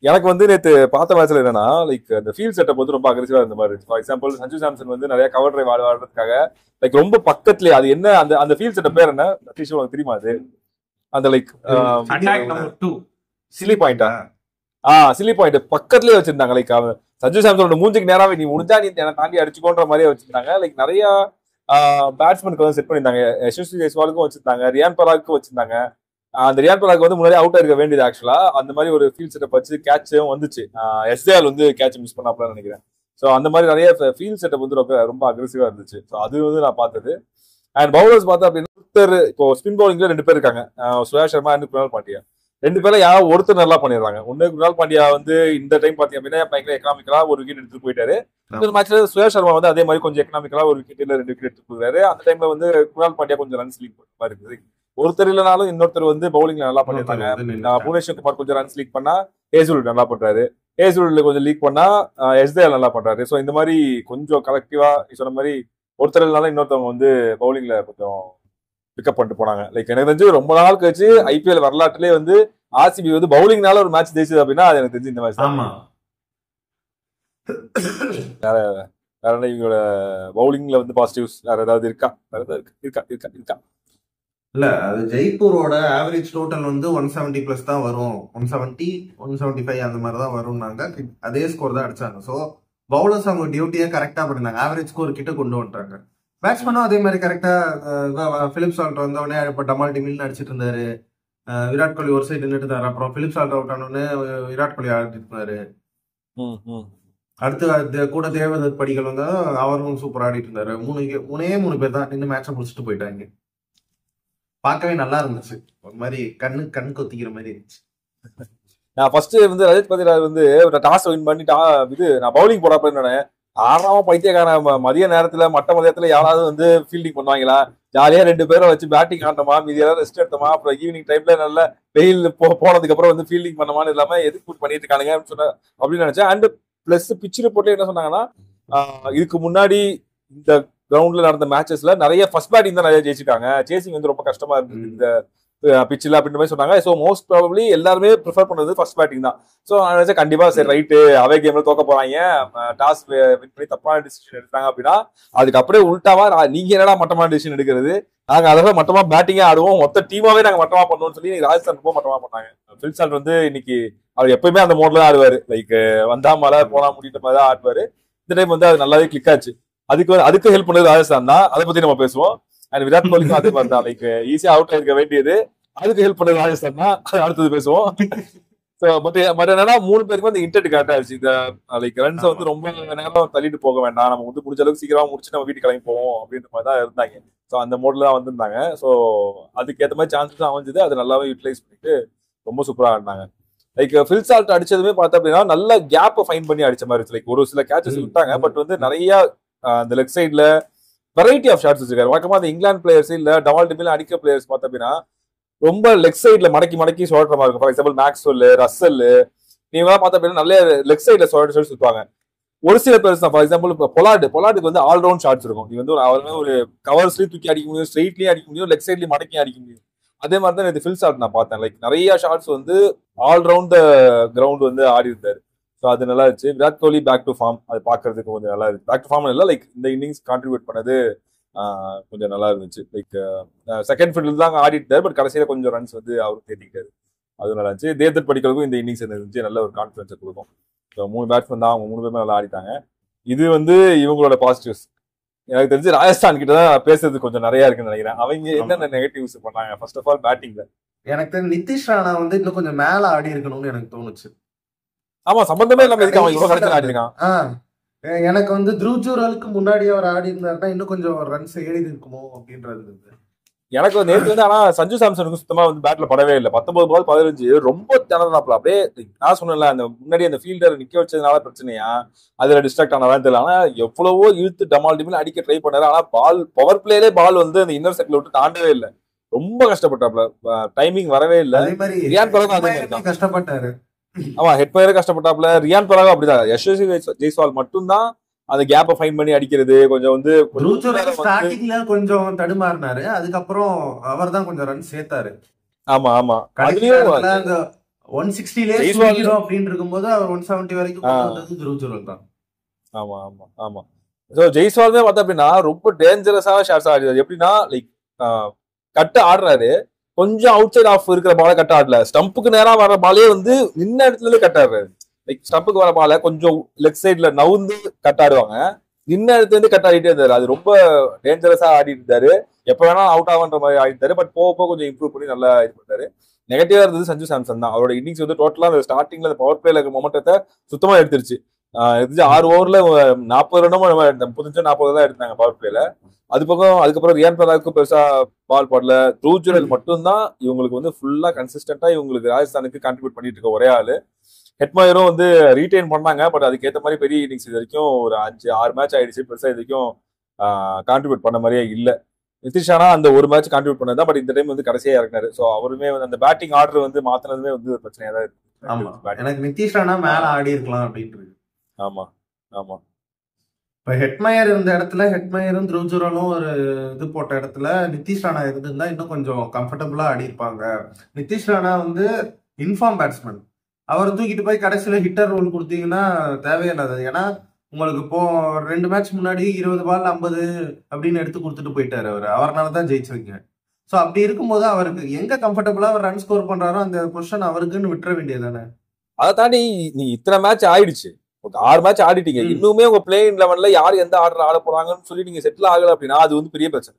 எனக்கு வந்து நேற்று பார்த்த மேட்ச்ல என்னன்னா லைக் அந்த ஃபீல்ட் செட்டப் வந்து ரொம்ப அக்ரெசிவா இருந்த மாதிரி இருந்துச்சு. ஃபார் எக்ஸாம்பிள் சஞ்சு சாம்சன் வந்து நிறைய கவர் டிரைவ் ஆடுறதுக்காக லைக் ரொம்ப பக்கத்துலயே அது என்ன அந்த அந்த ஃபீல்ட் செட்டப் பேர் என்ன சதீஷ் உனக்கு தெரியுமா அது? அந்த லைக் அட்டாக் நம்பர் 2 சில்லி பாயிண்டா? சில்லி பாயிண்ட் பக்கத்துலயே வச்சிருந்தாங்க. லைக் சஞ்சு சாம்சனோட மூஞ்சிக்கு நேராவே நீ முடிஞ்சா நீ என்னை தாண்டி அடிச்சுக்கோன்ற மாதிரியே வச்சிருந்தாங்க. லைக் நிறைய பேட்ஸ்மேனுக்கு வந்து செட் பண்ணியிருந்தாங்க. யசஸ்வி ஜெய்ஸ்வாலுக்கும் வச்சிருந்தாங்க, ரியான் பராக்கும் வச்சிருந்தாங்க. அந்த ரியான் பராக் வந்து முன்னாடி அவுட் ஆயிருக்க வேண்டியது ஆக்சுவலா. அந்த மாதிரி ஒரு ஃபீல்ட் செட்டப் வச்சு கேட்சும் வந்துச்சு. எஸ்ஏஆர் வந்து கேட்ச் மிஸ் பண்ணாப்ல நினைக்கிறேன். ஸோ அந்த மாதிரி நிறைய ஃபீல்ட் செட்டப் வந்து ரொம்ப ரொம்ப அக்ரெசிவா இருந்துச்சு. ஸோ அது வந்து நான் பார்த்தது. அண்ட் பவுலர்ஸ் பார்த்தா அப்படின்னா ஒருத்தர் இப்போ ஸ்பின் பவுலிங்ல 2 பேர் இருக்காங்க, சுயாஷ் சர்மா அண்ட் குணால் பாண்டியா. 2 பேர்ல யாராவது ஒருத்தர் நல்லா பண்ணிடுறாங்க. ஒன்னு குணால் பாண்டியா வந்து இந்த டைம் பாத்தீங்க அப்படின்னா பயங்கர எக்கனாமிக்கலா ஒரு விக்கெட் எடுத்து போயிட்டாரு. இந்த மேட்ச்ல சுயாஷ் சர்மா வந்து அதே மாதிரி கொஞ்சம் எக்கனாமிக்கலா ஒரு விக்கெட் இல்ல 2 விக்கெட் எடுத்து போயிருக்காரு. அந்த டைம்ல வந்து குணால் பாண்டியா கொஞ்சம் ரன்ஸ் லீக் பண்ண மாதிரி இருக்குது. ஒருத்தர் இல்லைனாலும் இன்னொருத்தர் வந்து பவுலிங்ல நல்லா பண்ணிருக்காங்க. புவனேஸ்வர் குமார் கொஞ்சம் ரன்ஸ் லீக் பண்ணா ஹேசல்வுட் நல்லா பண்றாரு, ஹேசல்வுட்ல கொஞ்சம் லீக் பண்ணா எஸ்தேல் நல்லா பண்றாரு. ஸோ இந்த மாதிரி கொஞ்சம் கலெக்டிவா சொன்ன மாதிரி ஒருத்தர் இல்லைனாலும் இன்னொருத்தவங்க வந்து பவுலிங்ல கொஞ்சம் பிக்கப் பண்ணிட்டு போனாங்க. லைக் எனக்கு தெரிஞ்சு ரொம்ப நாள் கழிச்சு ஐபிஎல் வரலாற்றுலேயே வந்து ஆர்சிபி வந்து பவுலிங்னால ஒரு மேட்ச் ஜெயிச்சது அப்படின்னா அது எனக்கு தெரிஞ்சு இந்த மேட்ச் தான். வேற வேற என்ன இவங்களோட பவுலிங்ல வந்து பாசிட்டிவ்ஸ் வேற ஏதாவது இருக்கா? வேற ஏதாவது இருக்கா? இல்ல, அது ஜெய்ப்பூரோட ஆவரேஜ் டோட்டல் வந்து 170 பிளஸ் தான் வரும், 170 175 அந்த மாதிரி தான் வரும்னாங்க. அதே ஸ்கோர் தான் அடிச்சாங்க. ஸோ பவுலர்ஸ் அவங்க டியூட்டியை கரெக்டா பண்ணிருந்தாங்க, ஆவரேஜ் ஸ்கோர் கிட்ட கொண்டு வந்துட்டாங்க. பேட்ஸ்மேனும் அதே மாதிரி கரெக்டா பிலிப் சால்ட் வந்தவொடனே இப்போ டமால் டிமில்னு அடிச்சிட்டு இருந்தாரு. விராட் கோலி ஒரு சைடு நின்றுட்டு இருந்தாரு. அப்புறம் பிலிப் சால்ட் அவுட் ஆனோடனே விராட் கோலி ஆடிட்டு இருந்தாரு. அடுத்து கூட தேவதத் படிகள் வந்து அவரும் சூப்பர் ஆடிட்டு இருந்தாரு. 3 பேர் தான் நின்று மேட்சை முடிச்சுட்டு போயிட்டாங்க. பார்க்கவே நல்லா இருந்துச்சு, ஒரு மாதிரி கண் கொத்திக்கிற மாதிரி இருந்துச்சு. நான் ஃபர்ஸ்ட் வந்து ரஜத் பதிலாக வந்து டாஸ் வின் பண்ணிட்டா இது நான் பவுலிங் போடாப்ப ஆறாம பைத்தியக்கார மதிய நேரத்துல மட்ட மதியத்துல யாராவது வந்து ஃபீல்டிங் பண்ணுவாங்களா? ஜாலியா 2 பேரை வச்சு பேட்டிங் ஆட்டமா, மீதி யாராவது ரெஸ்ட் எடுத்தோமா, அப்புறம் ஈவினிங் டைம்ல நல்ல வெயில் போனதுக்கு அப்புறம் வந்து ஃபீல்டிங் பண்ணமான்னு இல்லாம எதுக்கு பண்ணிட்டு இருக்கானுங்க அப்படின்னு நினைச்சேன். அண்ட் பிளஸ் பிச் ரிப்போர்ட்ல என்ன சொன்னாங்கன்னா இதுக்கு முன்னாடி இந்த கிரவுண்ட்ல நடந்த மேட்சஸ்ல நிறைய ஃபர்ஸ்ட் பேட்டிங் தான் நிறைய ஜெயிச்சிருக்காங்க, சேசிங் வந்து ரொம்ப கஷ்டமா இருந்தது இந்த பிச்சில் அப்படின்ற மாதிரி சொன்னாங்க. ஸோ மோஸ்ட் ப்ராபப்லி எல்லாருமே ப்ரிஃபர் பண்ணது ஃபர்ஸ்ட் பேட்டிங் தான். ஸோ நினைச்சா கண்டிப்பா சரி ரைட்டு அவே கேம்ல தோக்க போறாங்க, டாஸ் வின் பண்ணி தப்பான டிசிஷன் எடுத்தாங்க அப்படின்னா அதுக்கு அப்படியே உள்டாவா நீங்க என்னடா மட்டமான டிசிஷன் எடுக்கிறது, நாங்க அதெல்லாம் மட்டமா பேட்டிங்கே ஆடுவோம், மொத்த டீமாவே நாங்க மட்டமா பண்ணுவோம்னு சொல்லி ராஜஸ்தான் ரொம்ப மட்டமா பண்ணாங்க. பில் சால்ட் வந்து இன்னைக்கு அவர் எப்பயுமே அந்த மோட்ல தான் ஆடுவாரு. லைக் வந்தா மழை போனா முடிட்ட மாதிரி தான் ஆடுவாரு. இந்த டைம் வந்து அது நல்லாவே கிளிக் ஆச்சு. அதுக்கு ஹெல்ப் பண்ணது ராஜஸ்தான் தான். அதை பத்தி நம்ம பேசுவோம். அண்ட் விராட் கோலிக்கும் அதே மாதிரி தான். லைக் ஈஸியா அவுட் ஆயிருக்க வேண்டியது, அதுக்கு ஹெல்ப் பண்ணது ராஜஸ்தான் தான். அடுத்தது பேசுவோம். பட் என்னன்னா 3 பேருக்கு வந்து இன்டென்ட் கரெக்டா ஆயிடுச்சு. இந்த லைக் ரன்ஸ் வந்து ரொம்ப நேரம் தள்ளிட்டு போக வேண்டாம், நம்ம வந்து முடிஞ்ச அளவுக்கு சீக்கிரமா முடிச்சு நம்ம வீட்டுக்கு கிளம்பி போவோம் அப்படின்ற மாதிரி தான் இருந்தாங்க. ஸோ அந்த மோட்ல தான் வந்திருந்தாங்க. ஸோ அதுக்கேற்ற மாதிரி சான்சஸ் அமைஞ்சது, அது நல்லாவே யூட்டிலைஸ் பண்ணிட்டு ரொம்ப சூப்பரா ஆடினாங்க. லைக் ஃபில் சால்ட் அடிச்சதுமே பார்த்தா அப்படின்னா நல்ல கேப்பை ஃபைன் பண்ணி அடிச்ச மாதிரி இருந்துச்சு. லைக் ஒரு சில கேச்சஸ் விட்டாங்க, பட் வந்து நிறைய அந்த லெக் சைட்ல வெரைட்டி ஆஃப் ஷாட்ஸ் வச்சிருக்காரு. வழக்கமா அந்த இங்கிலாந்து பிளேயர்ஸ் இல்ல டமால் டிமில் அடிக்கிற பிளேயர்ஸ் பார்த்தா அப்படின்னா ரொம்ப லெக் சைட்ல மடக்கி சொல்ற மாதிரி இருக்கும். ஃபார் எக்ஸாம்பிள் மேக்ஸ்வெல், ரசல், நீங்க பார்த்தா அப்படின்னா நல்ல லெக் சைட்ல சொல்லி சுத்துவாங்க. ஒரு சில பேர்ஸ் தான். ஃபார் எக்ஸாம்பிள் இப்போ பொலார்டுக்கு வந்து ஆல் ரவுண்ட் ஷாட்ஸ் இருக்கும். நீ வந்து ஒரு கவர்ஸ்லயும் தூக்கி அடிக்க முடியும், ஸ்ட்ரெயிட்லயும் அடிக்க முடியும், லெக் சைட்லயும் மடக்கி அடிக்க முடியும். அதே மாதிரி தான் இது ஃபில் சால்ட் நான் பார்த்தேன். லைக் நிறைய ஷாட்ஸ் வந்து ஆல் ரவுண்ட் த கிரவுண்ட் வந்து ஆடி இருந்தாரு. ஸோ அது நல்லா இருந்துச்சு. Virat Kohli back to form, அது பார்க்கறதுக்கு கொஞ்சம் நல்லா இருக்கு. பேக் டு ஃபார்ம் இல்லை, லைக் இந்த இன்னிங்ஸ் கான்ட்ரிபியூட் பண்ணது கொஞ்சம் நல்லா இருந்துச்சு. லைக் செகண்ட் ஃபீல்டில் தான் ஆடிட்டார், பட் கடைசியில கொஞ்சம் ரன்ஸ் வந்து அவரும் தேடிக்கிட்டாரு. அது நல்லா இருந்துச்சு. தேவதத் படிக்கலுக்கும் இந்த இன்னிங்ஸ் இருந்துச்சு, நல்ல ஒரு கான்ஃபிடன்ஸை கொடுக்கும். ஸோ 3 பேட்ஸ்மேன் தான், அவங்க 3 பேருமே நல்லா ஆடிட்டாங்க. இது வந்து இவங்களோட பாசிட்டிவ்ஸ். எனக்கு தெரிஞ்சு ராஜஸ்தான் கிட்ட தான் பேசுறது கொஞ்சம் நிறைய இருக்குன்னு நினைக்கிறேன். அவங்க என்னென்ன நெகட்டிவ்ஸ் பண்ணாங்க? ஃபர்ஸ்ட் ஆஃப் ஆல் பேட்டிங்ல எனக்கு தெரிஞ்ச நிதிஷ் ராணா வந்து இன்னும் கொஞ்சம் மேல ஆடி இருக்கணும்னு எனக்கு தோணுச்சு. ஆமா, சம்பந்தமே இல்லாம எதுக்கு அவன் இவ்வளவு கடைசியில் ஆடிருக்கான்? எனக்கு வந்து த்ருவ் ஜூரலுக்கு முன்னாடி அவர் ஆடி இருந்தாருன்னா இன்னும் கொஞ்சம் ரன்ஸ் ஏறி இருக்குமோ அப்படின்றது. எனக்கு நேற்று வந்து ஆனா சஞ்சு சாம்சனுக்கு சுத்தமா வந்து பேட்ல படவே இல்லை. 19 பால் 15 ரொம்ப திணறாப்ல. அப்படியே நான் சொன்னேன்ல, அந்த முன்னாடி அந்த ஃபீல்டர் நிக்க வச்சதுனால பிரச்சனையா, அதுல டிஸ்ட்ராக்ட் ஆனதான் தெரியல. ஆனா எவ்வளவோ இழுத்து டமால் டிமில் அடிக்க ட்ரை பண்ணாரு. ஆனா பால் பவர் பிளேலே பால் வந்து அந்த இன்னர் சர்க்கிள் விட்டு தாண்டவே இல்லை. ரொம்ப கஷ்டப்பட்டாப்ல, டைமிங் வரவே இல்லை. ரியான் பராகும் அதே மாதிரி தான் கஷ்டப்பட்டாரு. ஆமா, ஹெட் ஃபயரே கஷ்டப்பட்டாப்ல. ரியான் பராகும் அப்படிதான். யசஸ்வி ஜெய்ஸ்வால் மட்டும்தான் அந்த கேப்பை ஃபைன் பண்ணி அடிக்கிறது கொஞ்சம் வந்து ஸ்டார்டிங்ல கொஞ்சம் தடுமாறினாரு. அதுக்கப்புறம் அவர் தான் கொஞ்சம் ரன் சேர்த்தாரு. ஆமா, 160 ஜெய்ஸ்வால் அப்படின்னு இருக்கும்போது அவர் 170 வரைக்கும் கொண்டு வந்தது துருவ் ஜுரல் தான். ஆமா ஆமா ஆமா. ஸோ ஜெய்ஸ்வாலுமே பார்த்தா அப்படின்னா ரொம்ப டேஞ்சரஸான ஷாட்ஸ் ஆடுறாரு. எப்படின்னா லைக் கட்டு ஆடுறாரு, கொஞ்சம் அவுட் சைட் ஆஃப் இருக்கிற பாலை கட்ட ஆடல, ஸ்டம்புக்கு நேரா வர பாலே வந்து நின்ன இடத்துல இருந்து கட் ஆடுறாரு. லைக் ஸ்டம்புக்கு வர பாலை கொஞ்சம் லெஃப்ட் சைட்ல நவுந்து கட் ஆடுவாங்க, நின்ன இடத்துல இருந்து கட் ஆடிட்டே இருந்தாரு. அது ரொம்ப டேஞ்சரஸா ஆடிட்டு இருந்தாரு, எப்ப வேணா அவுட் ஆகுன்ற மாதிரி ஆடிட்டாரு. பட் போக போக கொஞ்சம் இம்ப்ரூவ் பண்ணி நல்லா இது பண்ணாரு. நெகட்டிவா இருந்தது சஞ்சு சாம்சன் தான். அவரோட இன்னிங்ஸ் வந்து டோட்டலா அந்த ஸ்டார்டிங்ல அந்த பவர் பிளேல இருக்க மொமெண்டத்தை சுத்தமா எடுத்துருச்சு. 6 ஓவர்ல 40 ரன்னும் 30 40 தான் எடுத்தாங்க பவர் பிளேல. அதுக்கப்புறம் ரியான் பராக்கும் பெருசா பால் போடல. துருவ் ஜுரல் மட்டும்தான் இவங்களுக்கு வந்து ஃபுல்லா கன்சிஸ்டன்டா இவங்களுக்கு ராஜஸ்தானுக்கு கான்ட்ரிபியூட் பண்ணிட்டு இருக்க ஒரே ஆளு. ஹெட்மயரும் வந்து ரீடைன் பண்ணாங்க, பட் அதுக்கேற்ற மாதிரி பெரிய இன்னிங்ஸ் இது வரைக்கும் ஒரு 5-6 மேட்ச் ஆயிடுச்சு, பெருசா இது வரைக்கும் கான்ட்ரிபியூட் பண்ண மாதிரியே இல்ல. நிதிஷ் ராணா அந்த ஒரு மேட்ச் கான்ட்ரிபியூட் பண்ணதான், பட் இந்த டைம் வந்து கடைசியா இறங்கினாரு. ஸோ அவருமே வந்து அந்த பேட்டிங் ஆர்டர் வந்து மாத்தினதுமே வந்து பிரச்சனையா தான் இருக்கு. எனக்கு நிதிஷ் ராணா மேல ஆடி இருக்கலாம் அப்படின்ட்டு. ஆமா ஆமா. இப்ப ஹெட்மயர் இருந்த இடத்துல ஹெட்மயரும் துருவ் ஜுரலும் ஒரு இது போட்ட இடத்துல நிதிஷ் ராணா இருந்திருந்தா இன்னும் கொஞ்சம் கம்ஃபர்டபுளா ஆடி இருப்பாங்க. நிதிஷ் ராணா வந்து இன்ஃபார்ம் பேட்ஸ்மேன், அவர் தூக்கிட்டு போய் கடைசியில ஹிட்டர் ரோல் கொடுத்தீங்கன்னா தேவையானது. ஏன்னா உங்களுக்கு இப்போ 2 மேட்ச் முன்னாடி 20 பால் 50 அப்படின்னு எடுத்து கொடுத்துட்டு போயிட்டாரு அவர், அவர்னாலதான் ஜெயிச்சிருக்கீங்க. ஸோ அப்படி இருக்கும்போது அவருக்கு எங்க கம்ஃபர்டபுளா அவர் ரன் ஸ்கோர் பண்றாரோ அந்த பொசிஷன் அவருக்குன்னு விட்டுற வேண்டியதானே. அதை தாண்டி நீ இத்தனை மேட்ச் ஆயிடுச்சு, 6 மேட்ச் ஆடிட்டீங்க, இன்னுமே உங்க பிளேயிங் லெவன்ல யார் எந்த ஆர்டர் ஆட போறாங்கன்னு சொல்லி நீங்க செட்டில் ஆகல அப்படின்னா அது வந்து பெரிய பிரச்சனை.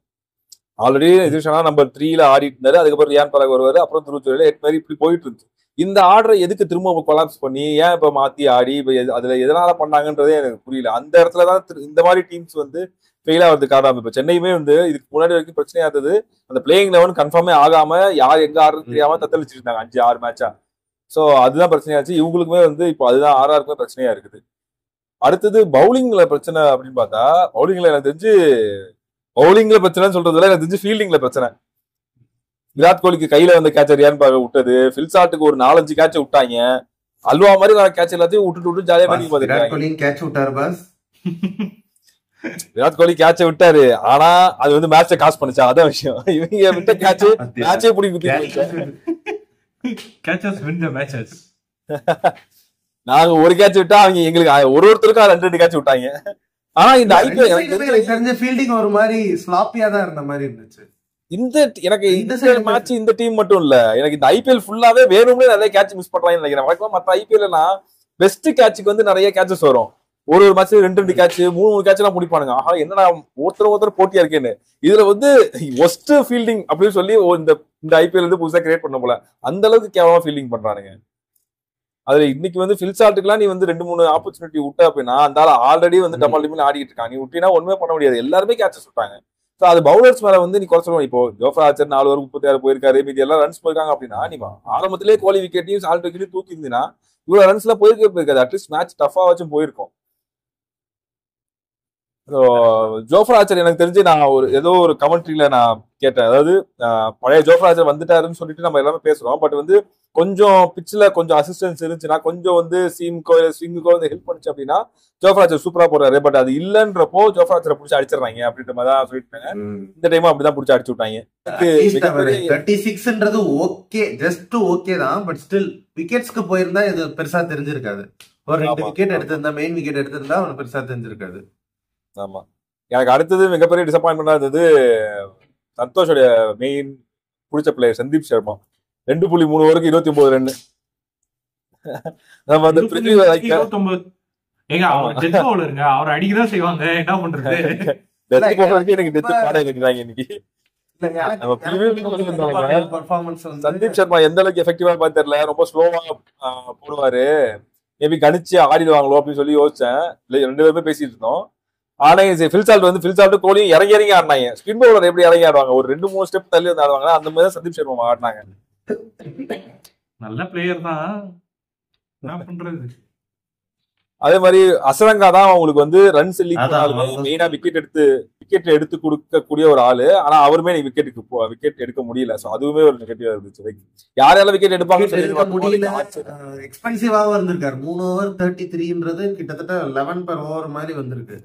ஆல்ரெடி நிதிஷ் ராணா நம்பர் 3ல ஆடிட்டு இருந்தாரு, அதுக்கப்புறம் ரியான் பராக் வருவாரு, அப்புறம் துருவ் ஜுரல் மாதிரி இப்படி போயிட்டு இருந்துச்சு. இந்த ஆர்டரை எதுக்கு திரும்ப கொலாப்ஸ் பண்ணி ஏன் இப்ப மாத்தி ஆடி இப்ப அதுல எதனால பண்ணாங்கன்றதே எனக்கு புரியல. அந்த இடத்துலதான் இந்த மாதிரி டீம்ஸ் வந்து ஃபெயில் ஆகிறதுக்கு காரணம். இப்ப சென்னையுமே வந்து இதுக்கு முன்னாடி வரைக்கும் பிரச்சனையா இருந்தது, அந்த பிளேயிங் லெவன் கன்ஃபார்மே ஆகாம யார் எங்க ஆடுறது தெரியாம தத்தளிச்சுட்டு இருந்தாங்க 5-6 மேட்சா. சோ அதுதான் பிரச்சனையாச்சு. இவங்களுக்குமே வந்து இப்போ அதுதான் ஆர்ஆருக்குமே பிரச்சனையா இருக்குது. அடுத்தது பவுலிங்ல பிரச்சனை அப்படின்னு பார்த்தா, பவுலிங்ல எனக்கு தெரிஞ்சு பவுலிங்ல பிரச்சனைன்னு சொல்றதுல எனக்கு தெரிஞ்சு ஃபீல்டிங்ல பிரச்சனை. விராட் கோலிக்கு கையில வந்த கேட்ச ரியான் பராக் விட்டது, ஃபில்சாட்டுக்கு ஒரு 4-5 கேட்ச விட்டாங்க, அல்வா மாதிரி வர கேட்ச் எல்லாத்தையும் விட்டு ஜாலியா பண்ணி பாத்துருக்காங்க. விராட் கோலி கேட்ச விட்டாரு, ஆனா அது வந்து மேட்ச காசு பண்ணுச்சா, அதான் விஷயம். இவங்க விட்ட கேட்ச் மேட்சே பிடி குத்தி நாங்க ஒரு கேட்ச் விட்டா அவங்க எங்களுக்கு ஒருத்தருக்கும் 2 கேட்ச் விட்டாங்க. ஆனா இந்த ஐபிஎல் ஃபீல்டிங் ஒரு மாதிரி ஸ்லாப்பியா தான் இருந்த மாதிரி இருந்துச்சு. எனக்கு இந்த மேட்ச் இந்த டீம் மட்டும் இல்ல, எனக்கு இந்த ஐபிஎல் ஃபுல்லாவே வேணும்னே நிறைய கேட்ச் மிஸ் பண்றாங்கன்னு நினைக்கிறேன். வழக்கமா மத்த ஐபிஎல்னா பெஸ்ட் கேட்சுக்கு வந்து நிறைய கேட்சஸ் வரும், ஒரு மேட்ச் 2 கேட்ச் 3 கேட்ச் எல்லாம் முடிப்பானுங்க. ஆஹா என்னடா ஒருத்தர் போட்டியா இருக்கேன்னு. இதுல வந்து ஒஸ்ட் ஃபீல்டிங் அப்படின்னு சொல்லி இந்த ஐபிஎல் வந்து புதுசா கிரியேட் பண்ண போல, அந்த அளவுக்கு கேவலமா ஃபீல்டிங் பண்றானுங்க. அதுல இன்னைக்கு வந்து ஃபில்சாட்டுக்குலாம் நீ வந்து 2-3 ஆப்பர்ச்சுனிட்டி விட்ட அப்படின்னா அந்த ஆல்ரெடி வந்து டமால் டிமில் ஆடிட்டு இருக்காங்க, நீ விட்டினா ஒண்ணுமே பண்ண முடியாது. எல்லாருமே கேட்சஸ் விட்டாங்க. ஸோ அது பவுலர்ஸ் மேல வந்து நீ குறை சொல்லுவோம். இப்போ ஜோஃப்ரா ஆர்ச்சர் 4 ஓவர் 36 போயிருக்காரு, மீதி எல்லாம் ரன்ஸ் போயிருக்காங்க அப்படின்னா நீ ஆரம்பத்திலேயே கோலி விக்கெட்டையும் சால்ட் விக்கெட்டையும் தூக்கி இருந்தீங்கன்னா இவ்வளவு ரன்ஸ்ல போயிருக்காது, அட்லீஸ்ட் மேட்ச் டஃபா வச்சும் போயிருக்கும். ஜோஃப்ரா ஆர்ச்சர் எனக்கு தெரிஞ்சு நான் ஏதோ ஒரு கமெண்ட்ரியில நான் கேட்டேன், அதாவது பழைய ஜோஃப்ரா ஆர்ச்சர் வந்துட்டாருன்னு சொல்லிட்டு நம்ம எல்லாமே பேசுறோம், பட் வந்து கொஞ்சம் பிட்ச்ல கொஞ்சம் அசிஸ்டன்ஸ் இருந்துச்சுன்னா, கொஞ்சம் வந்து சீமுக்கோ ஸ்விங்குக்கோ வந்து ஹெல்ப் பண்ணுச்சு அப்படின்னா ஜோஃப்ரா ஆர்ச்சர் சூப்பரா போறாரு. பட் அது இல்லன்றப்போ ஜோஃப்ரா ஆர்ச்சரை பிடிச்சி அடிச்சிடறாங்க அப்படின்ற மாதிரி தான் சொல்லிட்டாங்க. இந்த டைம் அப்படிதான் பிடிச்சி அடிச்சு விட்டாங்க. 36ன்றது ஓகே, ஜஸ்ட் ஓகே தான், பட் ஸ்டில் விக்கெட்ஸ்க்கு போயிருந்தா இது பெருசா தெரிஞ்சிருக்காது. ஒரு 2 விக்கெட் எடுத்திருந்தா, மெயின் விக்கெட் எடுத்திருந்தா அவனுக்கு பெருசா தெரிஞ்சிருக்காது. ஆமா, எனக்கு அடுத்தது மிகப்பெரிய டிசப்பாயின்மெண்டா இருந்தது சந்தோஷோட மெயின் பிடிச்ச பிளேயர் சந்தீப் சர்மா. 2.3 ஓவருக்கு 29 ரன். நம்ம அந்த அவர் அடிக்கதான் செய்வாங்க, என்ன பண்றது. சந்தீப் சர்மா எந்த அளவுக்கு எஃபெக்டிவா பார்த்து தெரியல, ரொம்ப ஸ்லோவா போடுவாரு, மேபி கணிச்சு ஆடிடுவாங்களோ அப்படின்னு சொல்லி யோசிச்சேன். 2 பேருமே பேசிட்டு இருந்தோம். ஆனா ஃபில்சால்ட் கோலியும் இறங்கி ஆடினாங்க. ஸ்பின் பவுலர் எப்படி இறங்கி ஆடுவாங்க, ஒரு 2-3 ஸ்டெப் தள்ளி வந்து ஆடுவாங்க, அந்த மாதிரி சந்தீப் சர்மா ஆடினாங்க. நல்ல பிளேயர் தான், என்ன பண்றது. அதே மாதிரி அசரங்கா தான் அவங்களுக்கு வந்து ரன்ஸ் மெயினா விக்கெட் எடுத்து கொடுக்கக்கூடிய ஒரு ஆளு, ஆனா அவருமே விக்கெட் எடுக்க முடியல. சோ அதுவுமே ஒரு நெகட்டிவா இருந்துச்சு. யாரெல்லாம் விக்கெட் எடுப்பாங்க எக்ஸ்பென்சிவாவும் இருந்திருக்காரு. 3 ஓவர் 33ன்றது கிட்டத்தட்ட 11 per over மாதிரி வந்திருக்கு.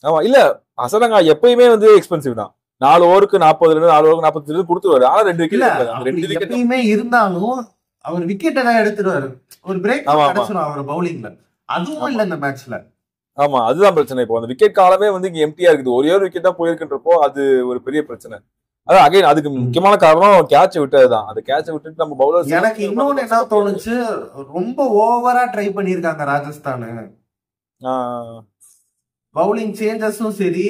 ஆமா, இல்ல அசரங்கா எப்பயுமே வந்து எக்ஸ்பென்சிவ் தான். 4 ஓவருக்கு 40 4 ஓவருக்கு 45 கொடுத்துருவாரு. ஆனா 2 விக்கெட் எப்பயுமே இருந்தாலும் அவர் விக்கெட் எல்லாம் எடுத்துருவாரு, ஒரு பிரேக் கிடைச்சிடும் அவர் பவுலிங்ல. அதுவும் இல்ல இந்த மேட்ச்ல. ஆமா, அதுதான் பிரச்சனை. இப்போ அந்த விக்கெட் காலமே வந்து இங்க எம்டியா இருக்குது. ஒரே ஒரு விக்கெட் தான் போயிருக்குன்றப்போ அது ஒரு பெரிய பிரச்சனை. அதான் அகைன் அதுக்கு முக்கியமான காரணம் கேட்சை விட்டதுதான். அந்த கேட்சை விட்டுட்டு நம்ம பவுலர். எனக்கு இன்னொன்னு என்ன தோணுச்சு, ரொம்ப ஓவரா ட்ரை பண்ணிருக்காங்க ராஜஸ்தான். பவுலிங் சேஞ்சஸும் சரி,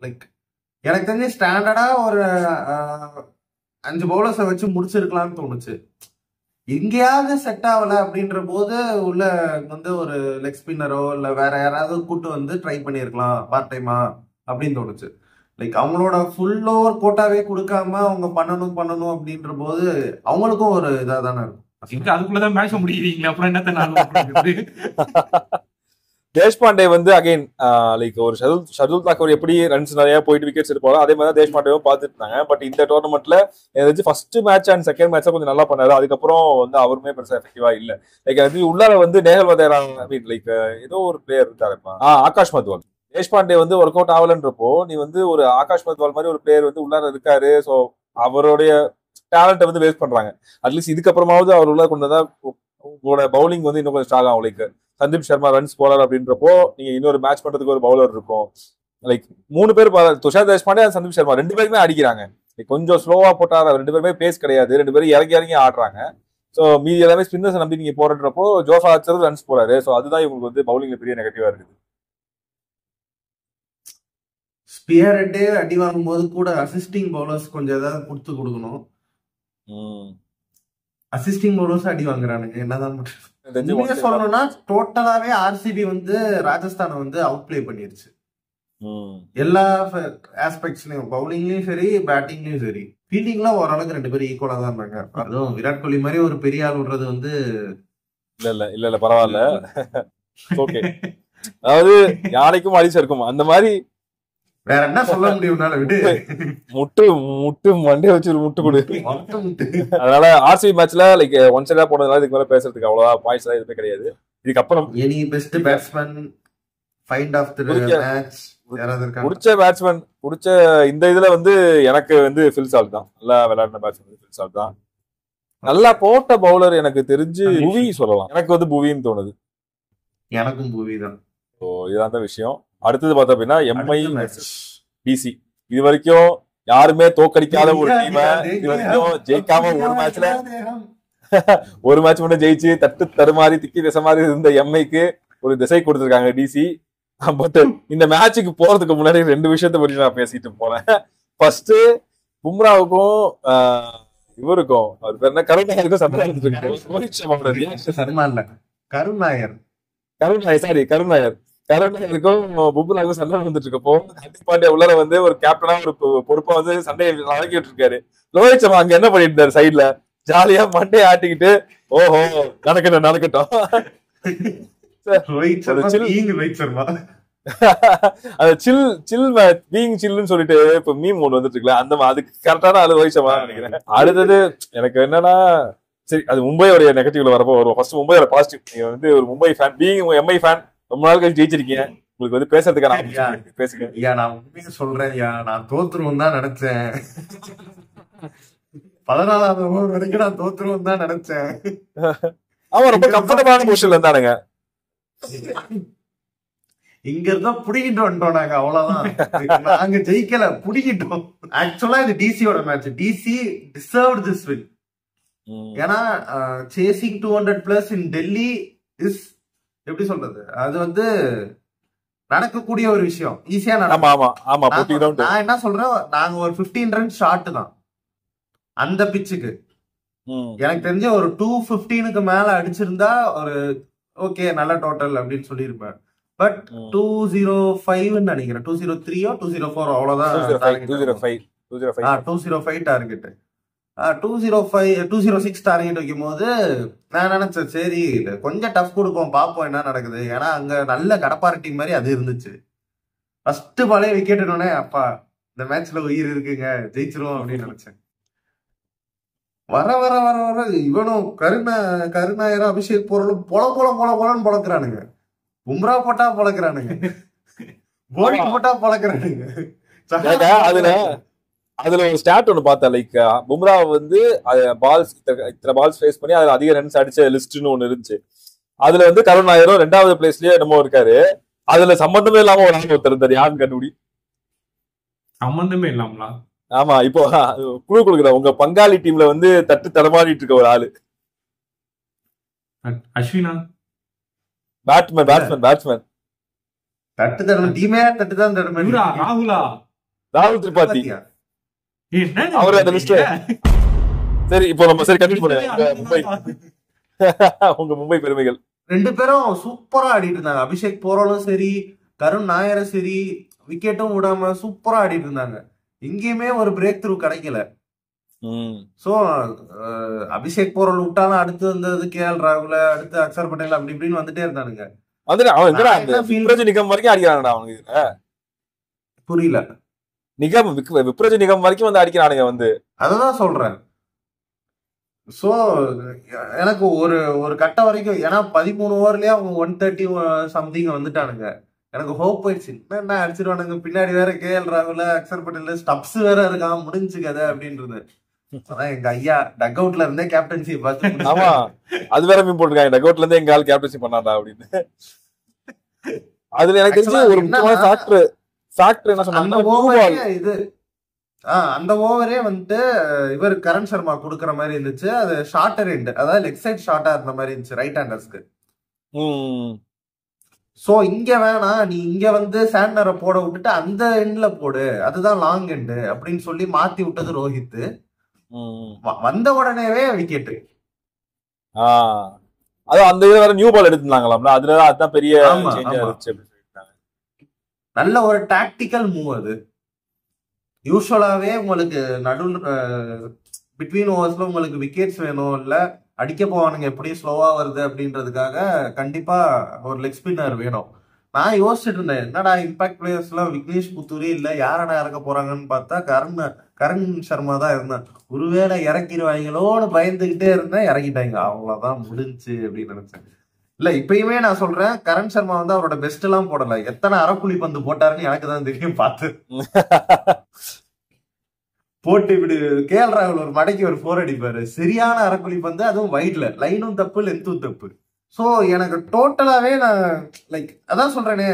லைக் எனக்கு தெரிஞ்சு ஸ்டாண்டர்டா ஒரு 5 பவுலர்ஸை வச்சு முடிச்சிருக்கலாம்னு தோணுச்சு. எங்கேயாவது செட் ஆகல அப்படின்ற போது உள்ள வந்து ஒரு லெக் ஸ்பின்னரோ இல்ல வேற யாராவது கூட்டு வந்து ட்ரை பண்ணிருக்கலாம் பார்ட் டைமா அப்படின்னு தோணுச்சு. லைக் அவங்களோட ஃபுல் ஓவர் கோட்டாவே கொடுக்காம அவங்க பண்ணணும் அப்படின்ற போது அவங்களுக்கும் ஒரு இதா தானே இருக்கும். அதுக்குள்ளதான் மேட்ச் முடிக்கிறீங்களா, அப்புறம் என்னத்த தேஷ்பாண்டே வந்து அகைன் லைக் ஒரு ஷர்துல் தாக்கூர் எப்படி ரன்ஸ் நிறைய போயிட்டு விக்கெட்ஸ் எடுப்பாரோ அதே மாதிரி தான் தேஷ்பாண்டேவும் பார்த்துட்டு இருந்தாங்க. பட் இந்த டோர்னமெண்ட்ல ஏதாச்சும் first match and second match கொஞ்சம் நல்லா பண்ணாரு. அதுக்கப்புறம் வந்து அவருமே பெருசா எஃபெக்டிவா இல்ல. லைக் அது உள்ளார வந்து நேகல் வதேரா லைக் ஏதோ ஒரு பிளேயர் இருக்காருப்பா, ஆகாஷ் மத்வால். தேஷ்பாண்டே வந்து ஒர்க் அவுட் ஆகலன்றப்போ நீ வந்து ஒரு ஆகாஷ் மத்வால் மாதிரி ஒரு பிளேயர் வந்து உள்ளார இருக்காரு. ஸோ அவருடைய டேலண்ட்டை வந்து வேஸ்ட் பண்றாங்க. அட்லீஸ்ட் இதுக்கப்புறமாவது அவர் உள்ள கொண்டு தான் உங்களோட பவுலிங் வந்து இன்னும் கொஞ்சம் ஸ்ட்ராங் ஆகும். Like Sandeep Sharma runs bowler அப்படின்றப்போ நீங்க இன்னொரு மேட்ச் பண்றதுக்கு ஒரு பவுலர் இருக்கும். லைக் 3 பேர், துஷார் தேஷ்பாண்டே சந்தீப் சர்மா 2 பேருமே அடிக்கிறாங்க. கொஞ்சம் ஸ்லோவா போட்டா 2 பேருமே பேஸ் கிடையாது, 2 பேரும் இறங்கி ஆடுறாங்க. ஸோ மீதி எல்லாமே ஸ்பின்னர்ஸ் நம்பி நீங்க போறன்றப்போ ஜோஃபா ஆர்ச்சர் ரன்ஸ் போறாரு. ஸோ அதுதான் இவங்களுக்கு வந்து பவுலிங்ல பெரிய நெகட்டிவா இருக்குது. ஸ்பியர்டே அடி வாங்கும் போது கூட அசிஸ்டிங் பவுலர்ஸ் கொஞ்சம் ஏதாவது கொடுக்கணும். அசிஸ்டிங் பவுலர்ஸ் அடி வாங்குறானுங்க, என்னதான் சொல்லணும்னா டோட்டலாவே ஆர்சிபி வந்து ராஜஸ்தானை வந்து அவுட் பிளே பண்ணிருச்சு எல்லா ஆஸ்பெக்ட்ஸ்லயும். பவுலிங்லயும் சரி, பேட்டிங்லயும் சரி. ஃபீல்டிங்லாம் ஓரளவுக்கு 2 பேரும் ஈக்குவலா தான் இருந்தாங்க. அதுவும் விராட் கோலி மாதிரி ஒரு பெரிய ஆள் விடுறது வந்து இல்ல பரவாயில்ல. ஓகே, அதாவது யானைக்கும் அடிச்சு இருக்கும் அந்த மாதிரி. வேற என்ன சொல்ல முடியும்னால விடு, முட்டு மண்டே வச்சு ஒரு முட்டு கொடு. அதனால ஆர்சிபி மேட்ச்ல லைக் ஒன் சைடா போனதுனால இதுக்கு மேல பேசுறதுக்கு அவ்வளவுதான் பாயிண்ட்ஸ் எல்லாம் எதுவுமே கிடையாது. இதுக்கப்புறம் any best batsman find of the match யாராவது இருக்காங்க? புடிச்ச இந்த இதுல வந்து எனக்கு வந்து ஃபில் சால்ட் தான். நல்லா விளையாடின பேட்ஸ்மேன் ஃபில் சால்ட் தான். நல்லா போட்ட பவுலர் எனக்கு தெரிஞ்சு புவி சொல்லலாம். எனக்கு வந்து புவின்னு தோணுது. எனக்கும் புவி தான். ஸோ இதான் தான் விஷயம். அடுத்தது பார்த்தோம் அப்படின்னா எம்ஐ டிசி. இது வரைக்கும் யாருமே தோக்கடிக்காத ஒரு டீம், இது வரைக்கும் ஜெயிக்காம ஒரு மேட்ச் மட்டும் ஜெயிச்சு தட்டு தருமாறி திக்கி திசை மாதிரி இருந்த எம்ஐக்கு ஒரு திசை கொடுத்துருக்காங்க டிசி. பட் இந்த மேட்சுக்கு போறதுக்கு முன்னாடி 2 விஷயத்த பற்றி நான் பேசிட்டு போனேன். ஃபர்ஸ்ட் பும்ராவுக்கும் இவருக்கும் அவர் பேர் என்ன, கருண் நாயருக்கும் சண்டை கருணாயருக்கும் பும்ராவுக்கும் சண்டை வந்துட்டு இருக்கப்போ ஹர்திக் பாண்டியா உள்ளார வந்து ஒரு கேப்டனா ஒரு பொறுப்பா வந்து சண்டையை நடக்கிட்டு இருக்காரு. ரோஹித் சர்மா அங்க என்ன பண்ணிட்டு இருந்தாரு, சைட்ல ஜாலியா மண்டையை ஆட்டிக்கிட்டு ஓஹோ நடக்கட்டும். சொல்லிட்டு இப்ப மீம் ஒன்று வந்துட்டு இருக்குல்ல, அந்த அதுக்கு கரெக்டான ஆளு ரோஹித் சர்மா நினைக்கிறேன். அடுத்தது எனக்கு என்னன்னா, சரி அது மும்பையோட நெகட்டிவ்ல வரப்போ வரும். ஃபர்ஸ்ட் மும்பையோட பாசிட்டிவ். நீங்க வந்து ஒரு Mumbai fan, being MI fan, ரொம்ப நாள் கழிச்சு ஜெயிச்சிருக்கீங்க, உங்களுக்கு வந்து பேசுறதுக்கான பேசுங்க. நான் உண்மையை சொல்றேன், நான் தோத்துருவோம் தான் நினைச்சேன். 14வது ஓவர் வரைக்கும் நான் தோத்துருவோம் தான் நினைச்சேன். அவன் ரொம்ப கம்ஃபர்டபிளான பொசிஷன்ல இருந்தானுங்க. இங்க இருந்தா புடிக்கிட்டு வந்துட்டோம் நாங்க, அவ்வளவுதான். நாங்க ஜெயிக்கல, புடிக்கிட்டோம். ஆக்சுவலா இது டிசியோட match. DC deserved this win. ஏன்னா சேசிங் 200+ இன் டெல்லி இஸ் எப்படி சொல்றது, அது வந்து நடக்கக்கூடிய ஒரு விஷயம். ஈஸியா நடக்கும். நான் என்ன சொல்றேன், நாங்க ஒரு 15 ரன் ஷார்ட் தான் அந்த பிச்சுக்கு. எனக்கு தெரிஞ்ச ஒரு 215க்கு மேல அடிச்சிருந்தா ஒரு ஓகே நல்ல டோட்டல் அப்படின்னு சொல்லியிருப்பேன். பட் 205 நினைக்கிறேன், 203 204 அவ்வளவுதான். 205 டார்கெட். 206 டார்கெட் வைக்கும் போது நான் நினைச்சேன் சரி கொஞ்சம் டஃப் கொடுப்போம், பாப்போம் என்ன நடக்குது. ஏன்னா அங்க நல்ல கடப்பார டீம் மாதிரி அது இருந்துச்சு. ஃபர்ஸ்ட் பாலே விக்கெட் என்னோடனே அப்பா இந்த மேட்ச்ல உயிர் இருக்குங்க, ஜெயிச்சிரும் அப்படின்னு நினைச்சேன். வர வர வர வர இவனும் கருணாயிரம் அபிஷேக் போறலும் பொலன்னு பொழக்கிறானுங்க. பும்ரா போட்டா பொழக்கிறானுங்க, போலிங் போட்டா பொழக்கிறானுங்க. அதுல ஒரு ஸ்டாட் ஒன்று பார்த்தேன். லைக் பும்ரா வந்து பால்ஸ் இத்தனை பால்ஸ் ஃபேஸ் பண்ணி அதுல அதிக ரன்ஸ் அடிச்ச லிஸ்ட்னு ஒன்று இருந்துச்சு. அதுல வந்து கருண் நாயரும் 2வது பிளேஸ்லயே நம்ம இருக்காரு. அதுல சம்பந்தமே இல்லாம ஒரு ஆள் ஒருத்தர் இருந்தார். யாருன்னு கண்டுபிடி. சம்பந்தமே இல்லாமலா? ஆமா, இப்போ குழு கொடுக்குற உங்க பங்காளி டீம்ல வந்து தட்டு தடமாறிட்டு இருக்க ஒரு ஆளு. அஸ்வினா? பேட்ஸ்மேன் தட்டு தடவை டீமே தட்டு தான் தடவை. ராகுலா? ராகுல் திரிபாதி அவரு அந்த லிஸ்ட். சரி, இப்போ நம்ம சரி கண்டினியூ பண்ணுங்க. உங்க மும்பை பெருமைகள். 2 பேரும் சூப்பரா ஆடிட்டு இருந்தாங்க. அபிஷேக் போராலும் சரி, கருண் நாயரும் சரி, விக்கெட்டும் விடாம சூப்பரா ஆடிட்டு இருந்தாங்க. எங்கேயுமே ஒரு பிரேக் த்ரூ கிடைக்கல. சோ அபிஷேக் போரால் விட்டாலும் அடுத்து வந்தது கேஎல் ராகுல, அடுத்து அக்ஷர் பட்டேல், அப்படி இப்படின்னு வந்துட்டே இருந்தானுங்க. நிகம் வரைக்கும் அடிக்கிறாங்கடா அவனுக்கு. புரியல. விப்ரஜ் நிகம் வரைக்கும் வந்து அடிக்கிறானுங்க வந்து. அததான் சொல்றேன். சோ எனக்கு ஒரு கட்டம் வரைக்கும், ஏன்னா 13 ஓவர்லயே அவங்க 130 சம்திங் வந்துட்டானுங்க. எனக்கு ஹோப் போயிடுச்சு, என்ன அடிச்சிருவானுங்க. பின்னாடி வேற கேஎல் ராகுல, அக்ஷர் பட்டேல், ஸ்டப்ஸ் வேற இருக்கான், முடிஞ்சு கதை அப்படின்றது. எங்க ஐயா டக் அவுட்ல இருந்தே கேப்டன்சி பார்த்து. ஆமா, அது வேற மீன் போட்டுருக்காங்க, டக் அவுட்ல இருந்தே எங்க ஆள் கேப்டன்சி பண்ணாடா அப்படின்னு. அதுல எனக்கு தெரிஞ்சு ஒரு முக்கியமான ஃபேக்டர் என்ன சொன்னாங்க, இது அந்த ஓவரே வந்துட்டு இவர் கரண் சர்மா குடுக்கற மாதிரி இருந்துச்சு. அது ஷார்ட்டர் எண்ட், அதாவது லெக் சைட் ஷார்ட்டா இருந்த மாதிரி இருந்துச்சு ரைட் ஹேண்டர்ஸ்க்கு. சோ இங்க வேணா, நீ இங்க வந்து சாண்டரை போட விட்டுட்டு அந்த எண்ட்ல போடு, அதுதான் லாங் எண்டு அப்படின்னு சொல்லி மாத்தி விட்டது ரோஹித். வந்த உடனேவே விக்கெட். அது அந்த இது வேற நியூ பால் எடுத்துட்டாங்களாம்ல, அதுலதான் அதுதான் பெரிய சேஞ்ச் ஆச்சு. நல்ல ஒரு டாக்டிக்கல் மூவ் அது. யூஸ்வலாவே உங்களுக்கு பிட்வீன் ஓவர்ஸ்ல உங்களுக்கு விக்கெட்ஸ் வேணும், இல்ல அடிக்க போவானுங்க எப்படி ஸ்லோவா வருது அப்படின்றதுக்காக கண்டிப்பா ஒரு லெக் ஸ்பின்னர் வேணும். நான் யோசிச்சுட்டு இருந்தேன், என்னடா இம்பாக்ட் பிளேயர்ஸ் எல்லாம் விக்னேஷ் புத்தூரி இல்ல யாரடா இறக்க போறாங்கன்னு பார்த்தா கரண் சர்மா தான் இருந்தேன். ஒருவேளை இறக்கிடுவாங்களோன்னு பயந்துகிட்டே இருந்தேன். இறக்கிட்டாங்க, அவ்வளவுதான் முடிஞ்சு அப்படின்னு நினைச்சேன். இல்ல இப்பயுமே நான் சொல்றேன், கரண் சர்மா வந்து அவரோட பெஸ்ட் எல்லாம் போடல. எத்தனை அரைப்புள்ளி பந்து போட்டாருன்னு எனக்கு தான் தெரியும். பார்த்து போட்டு இப்படி கேஎல் ராகுல் ஒரு மடக்கி ஒரு 4 அடிப்பாரு, சரியான அரைக்குழி பந்து, அதுவும் வைட்ல, லைனும் தப்பு லென்த்தும் தப்பு. சோ எனக்கு டோட்டலாவே நான் லைக் அதான் சொல்றேனே,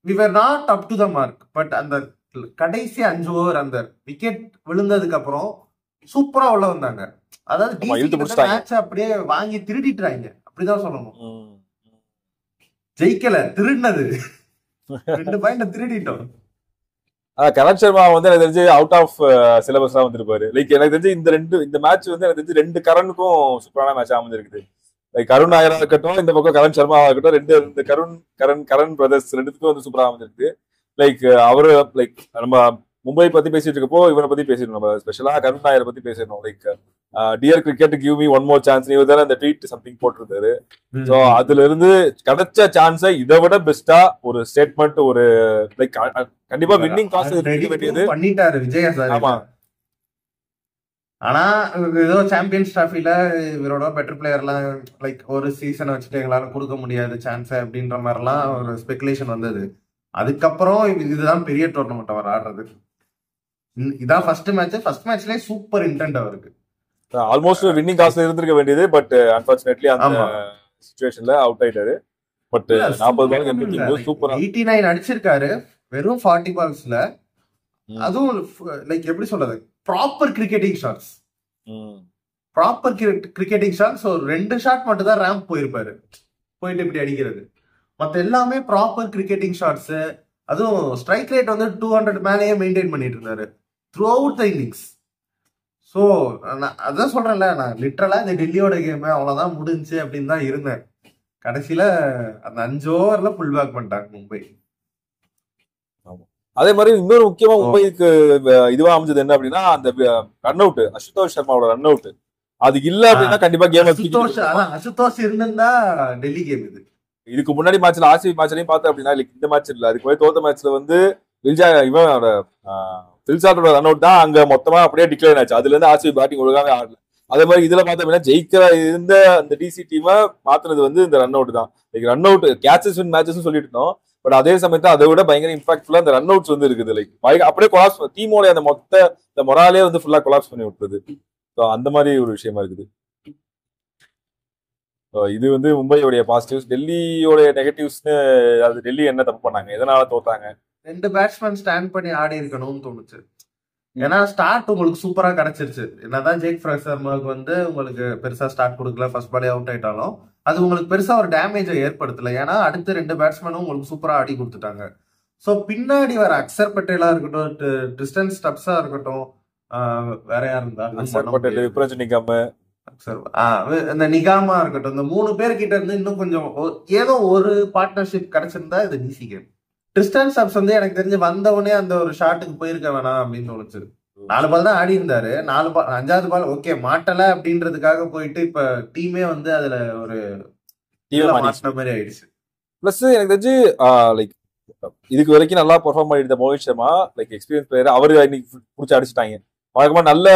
we were not up to the mark. But அந்த கடைசி 5 ஓவர் அந்த விக்கெட் விழுந்ததுக்கு அப்புறம் சூப்பரா உள்ள வந்தாங்க. அதாவது மேட்ச் அப்படியே வாங்கி திருடிட்டுறாங்க, அப்படிதான் சொல்லணும். ஜெயிக்கல, திருடினது 2 பாயிண்ட் திருடிட்டோம். கரண் சர்மா வந்து எனக்கு தெரிஞ்சு அவுட் ஆஃப் சிலபஸ் தான் வந்திருப்பாரு. லைக் எனக்கு தெரிஞ்சு இந்த மேட்ச் வந்து எனக்கு தெரிஞ்சு 2 கரனுக்கும் சூப்பரான மேட்ச் அமைஞ்சிருக்குது. லைக் கருண் நாயரா இருக்கட்டும், இந்த பக்கம் கரண் சர்மாவா இருக்கட்டும், 2 கரண் பிரதர்ஸ் 2த்துக்கும் வந்து சூப்பரா அமைஞ்சிருக்கு. லைக் அவரு லைக் நம்ம மும்பை பத்தி பேசிட்டு இருக்கப்போ இவரை பத்தி பேசிடணும், நம்ம ஸ்பெஷலா கருண் நாயரை பத்தி பேசிடணும். Like dear cricket give me one more chance, நீ தானே அந்த ட்வீட் சம்திங் போட்டிருந்தாரு. சோ அதுல இருந்து கிடைச்ச சான்ஸை இதை விட பெஸ்டா ஒரு ஸ்டேட்மெண்ட், ஒரு லைக் கண்டிப்பா வின்னிங் காசு பண்ணிட்டாரு விஜயா சார். ஆமா, ஆனா ஏதோ சாம்பியன்ஸ் டிராஃபில இவரோட பெட்டர் பிளேயர்லாம் லைக் ஒரு சீசனை வச்சுட்டு எங்களால கொடுக்க முடியாது சான்ஸ் அப்படின்ற மாதிரி எல்லாம் ஒரு ஸ்பெகுலேஷன் வந்தது. அதுக்கப்புறம் இதுதான் பெரிய டோர்னமெண்ட் அவர் ஆடுறது. இதான் ஃபர்ஸ்ட் மேட்ச்லயே சூப்பர் இன்டென்ட் அவருக்கு. ஆல்மோஸ்ட் வின்னிங் காஸ்ல இருந்திருக்க வேண்டியது, பட் அன்பார்ச்சுனேட்லி அந்த சிச்சுவேஷன்ல அவுட் ஆயிட்டாரு. பட் 40 பால் சூப்பரா 89 அடிச்சிருக்காரு வெறும் 40 பால்ஸ்ல. அதுவும் லைக் எப்படி சொல்றது, ப்ராப்பர் கிரிக்கெட்டிங் ஷாட்ஸ். ஒரு 2 ஷாட் மட்டும் தான் ரேம்ப் போயிருப்பாரு, போயிட்டு இப்படி அடிக்கிறது. மத்த எல்லாமே ப்ராப்பர் கிரிக்கெட்டிங் ஷாட்ஸ். அதுவும் ஸ்ட்ரைக் ரேட் வந்து 200 மேலேயே மெயின்டைன் பண்ணிட்டு இருந்தாரு through out the innings. So நான் அதான் சொல்றேன்ல, நான் லிட்டரலா இந்த டெல்லியோட கேம் அவ்வளவுதான் முடிஞ்சு அப்படின்னு தான் இருந்தேன். கடைசியில அந்த 5 ஓவர்ல புல் பேக் பண்ணிட்டாங்க மும்பை. அதே மாதிரி இன்னொரு முக்கியமா மும்பைக்கு இதுவா அமைஞ்சது என்ன அப்படின்னா, அந்த ரன் அவுட், அசுதோஷ் சர்மாவோட ரன் அவுட். அது இல்ல அப்படின்னா கண்டிப்பா கேம் அசுதோஷ் இருந்தா டெல்லி கேம் இது. இதுக்கு முன்னாடி மேட்ச்ல ஆர்சிபி மேட்ச்லயும் பார்த்தேன் அப்படின்னா, இந்த மேட்ச் இல்ல, அதுக்கு போய் தோத்த மேட்ச்ல வந்து பில்சாட்டோட ரன் அவுட் தான் அங்க மொத்தமா அப்படியே டிக்ளேர் ஆச்சு. அதுல இருந்து ஆர்சிபி பேட்டிங் ஒழுங்காவே ஆடல. அதே மாதிரி இதுல பார்த்தோம் அப்படின்னா ஜெயிக்கிற இருந்த அந்த டிசி டீமை மாத்தினது வந்து இந்த ரன் அவுட் தான். ரன் அவுட் கேட்சஸ் வின் மேட்சஸ் சொல்லிட்டு இருந்தோம், பட் அதே சமயத்துல அதை விட பயங்கர இம்பாக்ட்ஃபுல்லா அந்த ரன் அவுட்ஸ் வந்து இருக்குது. லைக் அப்படியே கொலாப்ஸ் டீமோட அந்த மொத்த இந்த மொராலே வந்து ஃபுல்லா கொலாப்ஸ் பண்ணி விட்டுருது. ஸோ அந்த மாதிரி ஒரு விஷயமா இருக்குது. இது வந்து மும்பையோடைய பாசிட்டிவ்ஸ். டெல்லியோட நெகட்டிவ்ஸ்னு அது டெல்லி என்ன தப்பு பண்ணாங்க, எதனால தோத்தாங்க? 2 பேட்ஸ்மேன் ஸ்டாண்ட் பண்ணி ஆடி இருக்கணும்னு தோணுச்சு. ஏன்னா ஸ்டார்ட் உங்களுக்கு சூப்பரா கிடைச்சிருச்சு. என்னதான் ஜேக் ஃப்ரேசர்மாவுக்கு வந்து உங்களுக்கு பெருசா ஸ்டார்ட் கொடுக்கல, ஃபர்ஸ்ட் பாலே அவுட் ஆயிட்டாலும் அது உங்களுக்கு பெருசா ஒரு டேமேஜை ஏற்படுத்தல. ஏன்னா அடுத்த 2 பேட்ஸ்மேனும் உங்களுக்கு சூப்பரா ஆடி கொடுத்துட்டாங்க. ஸோ பின்னாடி வர அக்சர் பட்டேலா இருக்கட்டும், டிஸ்டன் ஸ்டப்ஸா இருக்கட்டும், வேற யார் இருந்தா இந்த நிகாமா இருக்கட்டும், இந்த 3 பேர்கிட்ட இருந்து இன்னும் கொஞ்சம் ஏதோ ஒரு பார்ட்னர்ஷிப் கிடைச்சிருந்தா இது ஈஸி கேம். டிஸ்டன் ஸ்டப்ஸ் வந்து எனக்கு தெரிஞ்சு வந்தவொடனே அந்த ஒரு ஷாட்டுக்கு போயிருக்க வேணாம் அப்படின்னு தோணுச்சு. 4 பால் தான் ஆடி இருந்தாரு. 4 பால் 5வது பால் ஓகே மாட்டல அப்படின்றதுக்காக போயிட்டு இப்ப டீமே வந்து அதுல ஒரு மாட்டின மாதிரி ஆயிடுச்சு. பிளஸ் எனக்கு தெரிஞ்சு லைக் இதுக்கு வரைக்கும் நல்லா பெர்ஃபார்ம் பண்ணிருந்த Mohit Sharma like experience player, அவரு இன்னைக்கு பிடிச்சி அடிச்சுட்டாங்க. வழக்கமா நல்ல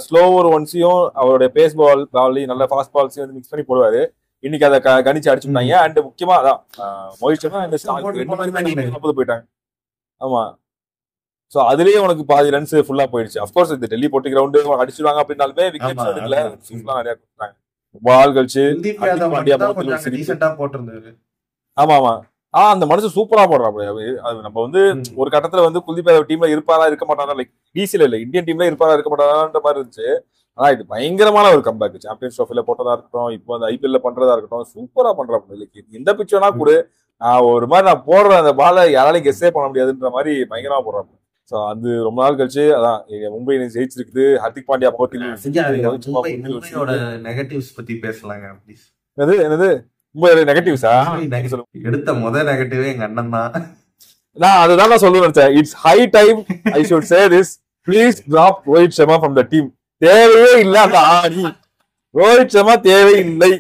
ஸ்லோவர் ஒன்ஸையும் அவருடைய பேஸ் பால்லையும் நல்ல ஃபாஸ்ட் பால்ஸையும் வந்து மிக்ஸ் பண்ணி போடுவாரு. இன்னைக்கு அதை கணிச்சு அடிச்சுட்டாங்க. அண்ட் முக்கியமா அதான் மோஹித் சர்மா போயிட்டாங்க. ஆமா, சோ அதுலயே உனக்கு பாதி ரன்ஸ் ஃபுல்லா போயிடுச்சு. அப்கோர்ஸ் இந்த டெல்லி போட்டி கிரவுண்டு அடிச்சிருவாங்க அப்படின்னாலுமே விக்கெட்ஸ் எடுக்கல, நிறைய கொடுத்தாங்க. பால் கழிச்சு ஆமா ஆமா அந்த மனுஷன் சூப்பரா போடுறாங்க. அது நம்ம வந்து ஒரு கட்டத்துல வந்து குல்தீப் யாதவ் டீம்ல இருப்பாரா இருக்க மாட்டாரா, லைக் டிசில இல்ல இந்தியன் டீம்ல இருப்பாரா இருக்க மாட்டாரான்ற மாதிரி இருந்துச்சு. ஆனா இது பயங்கரமான ஒரு கம்பேக். சாம்பியன்ஸ் ட்ராஃபில போட்டதா இருக்கட்டும், இப்போ அந்த ஐபிஎல்ல பண்றதா இருக்கட்டும், சூப்பரா பண்றாங்க. லைக் எந்த பிச் வேணா கூட ஒரு மாதிரி நான் போடுற அந்த பாலை யாராலையும் கெஸ்ஸே பண்ண முடியாதுன்ற மாதிரி பயங்கரமா போடுறாங்க. ஸோ அது ரொம்ப நாள் கழிச்சு அதான் மும்பை ஜெயிச்சிருக்குது. ஹர்திக் பாண்டியா போட்டியில் நெகட்டிவ்ஸ் பத்தி பேசலாங்க. என்னது மும்பையோட நெகட்டிவ்ஸா? எடுத்த முதல் நெகட்டிவே எங்க அண்ணன் தான். நான் அதுதான் நான் சொல்ல நினைச்சேன். It's high time I should say this. Please drop Rohit Sharma from the team. தேவையே இல்லை அந்த ஆணி. ரோஹித் சர்மா தேவையில்லை.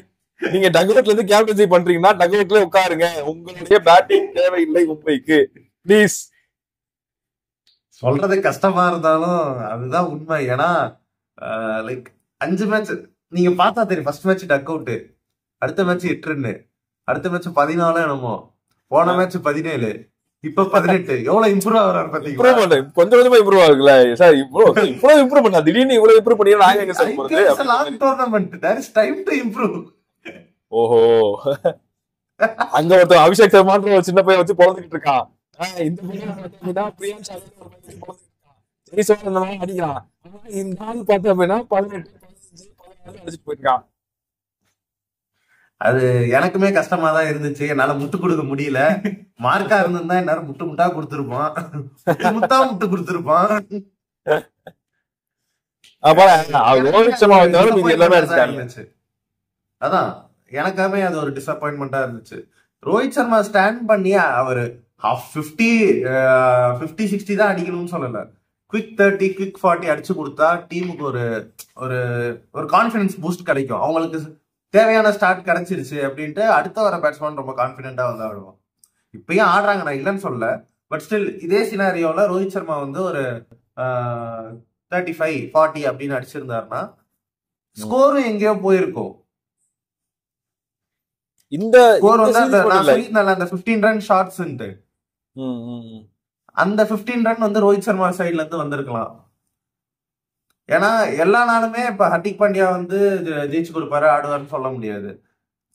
நீங்க டக்அவுட்ல இருந்து கேப்டன்சி பண்றீங்கன்னா டக்அவுட்ல உட்காருங்க. உங்களுடைய பேட்டிங் தேவையில்லை மும்பைக்கு, ப்ளீஸ். சொல்றது கஷ்டமா இருந்தாலும் அதுதான் உண்மை. ஏன்னா லைக் 5 மேட்ச் நீங்க பார்த்தா தெரியும். ஃபர்ஸ்ட் மேட்ச் டக் அவுட், அடுத்த மேட்ச் 8 ரன், அடுத்த மேட்ச் 14 என்னமோ, போன மேட்ச் 17, இப்ப 18. எவ்வளவு இம்ப்ரூவ் ஆகுறாரு பாத்தீங்களா? கொஞ்சம் கொஞ்சமா இம்ப்ரூவ் ஆகுதுல சார். இவ்வளவு இம்ப்ரூவ் பண்ணா திடீர்னு இவ்வளவு இம்ப்ரூவ் பண்ணி நாங்க எங்க சார் போறது? Long tournament, there is time to improve. ஓஹோ, அங்க ஒருத்தர் அபிஷேக் சர்மான்ற ஒரு சின்ன பையன் வச்சு பொழந்துக்கிட்டு இருக்கான். இந்த அடிக்கிறான். இந்த நாள் பார்த்தா அப்படின்னா 18 அடிச்சுட்டு போயிருக்கான். அது எனக்குமே கஷ்டமா தான் இருந்துச்சு. என்னால முட்டு கொடுக்க முடியல. மார்க்கா இருந்திருந்தா எல்லாரும் முட்டு முட்டா கொடுத்துருப்பான். முட்டு கொடுத்துருப்பான். அதான் எனக்காமே அது ஒரு டிசப்பாயின்மெண்டா இருந்துச்சு. ரோஹித் சர்மா ஸ்டாண்ட் பண்ணி அவரு 50-60 தான் அடிக்கணும்னு சொல்லல, குவிக் 30 குவிக் 40 அடிச்சு கொடுத்தா டீமுக்கு ஒரு ஒரு கான்பிடன்ஸ் பூஸ்ட் கிடைக்கும். அவங்களுக்கு தேவையான ஸ்டார்ட் கிடைச்சிருச்சு அப்படின்ட்டு அடுத்த வர பேட்ஸ்மேன் ரொம்ப கான்பிடென்டா வந்து ஆடுவோம். இப்பயும் ஆடுறாங்க, நான் இல்லைன்னு சொல்லல. பட் ஸ்டில் இதே சினாரியோல ரோஹித் சர்மா வந்து ஒரு 35-40 அப்படின்னு அடிச்சிருந்தாருன்னா ஸ்கோரும் எங்கேயோ போயிருக்கும். இந்த ஸ்கோர் வந்து நான் சொல்லியிருந்தேன் அந்த 15 ரன் ஷார்ட்ஸ், அந்த 15 ரன் வந்து ரோஹித் சர்மா சைட்ல இருந்து வந்திருக்கலாம். ஏன்னா எல்லா நாளுமே இப்ப ஹர்திக் பாண்டியா வந்து ஜெயிச்சு கொடுப்பாரு ஆடுவாருன்னு சொல்ல முடியாது.